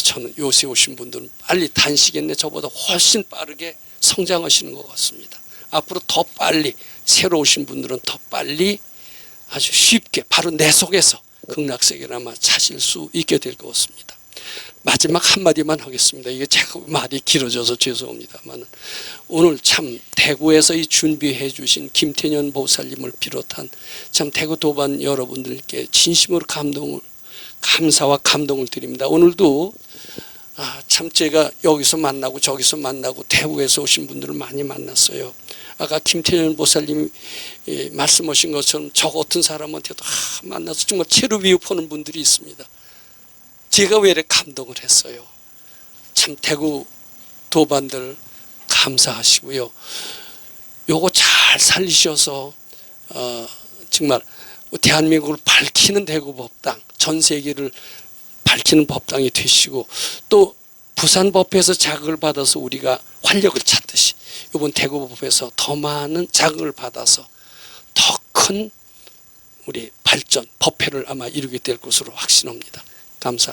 저는 요새 오신 분들은 빨리 단시간 내 저보다 훨씬 빠르게 성장하시는 것 같습니다. 앞으로 더 빨리 새로 오신 분들은 더 빨리 아주 쉽게 바로 내 속에서 극락세계를 아마 찾을 수 있게 될 것 같습니다. 마지막 한마디만 하겠습니다. 이게 제가 말이 길어져서 죄송합니다만 오늘 참 대구에서 이 준비해 주신 김태년 보살님을 비롯한 참 대구 도반 여러분들께 진심으로 감사와 감동을 드립니다. 오늘도 참 제가 여기서 만나고 저기서 만나고 대구에서 오신 분들을 많이 만났어요. 아까 김태년 보살님이 말씀하신 것처럼 저 같은 사람한테도 만나서 정말 체루 위협하는 분들이 있습니다. 제가 왜 이렇게 감동을 했어요. 참 대구 도반들 감사하시고요. 요거 잘 살리셔서 정말 대한민국을 밝히는 대구 법당, 전 세계를 밝히는 법당이 되시고 또 부산법회에서 자극을 받아서 우리가 활력을 찾듯이 이번 대구법회에서 더 많은 자극을 받아서 더 큰 우리 발전, 법회를 아마 이루게 될 것으로 확신합니다. 감사.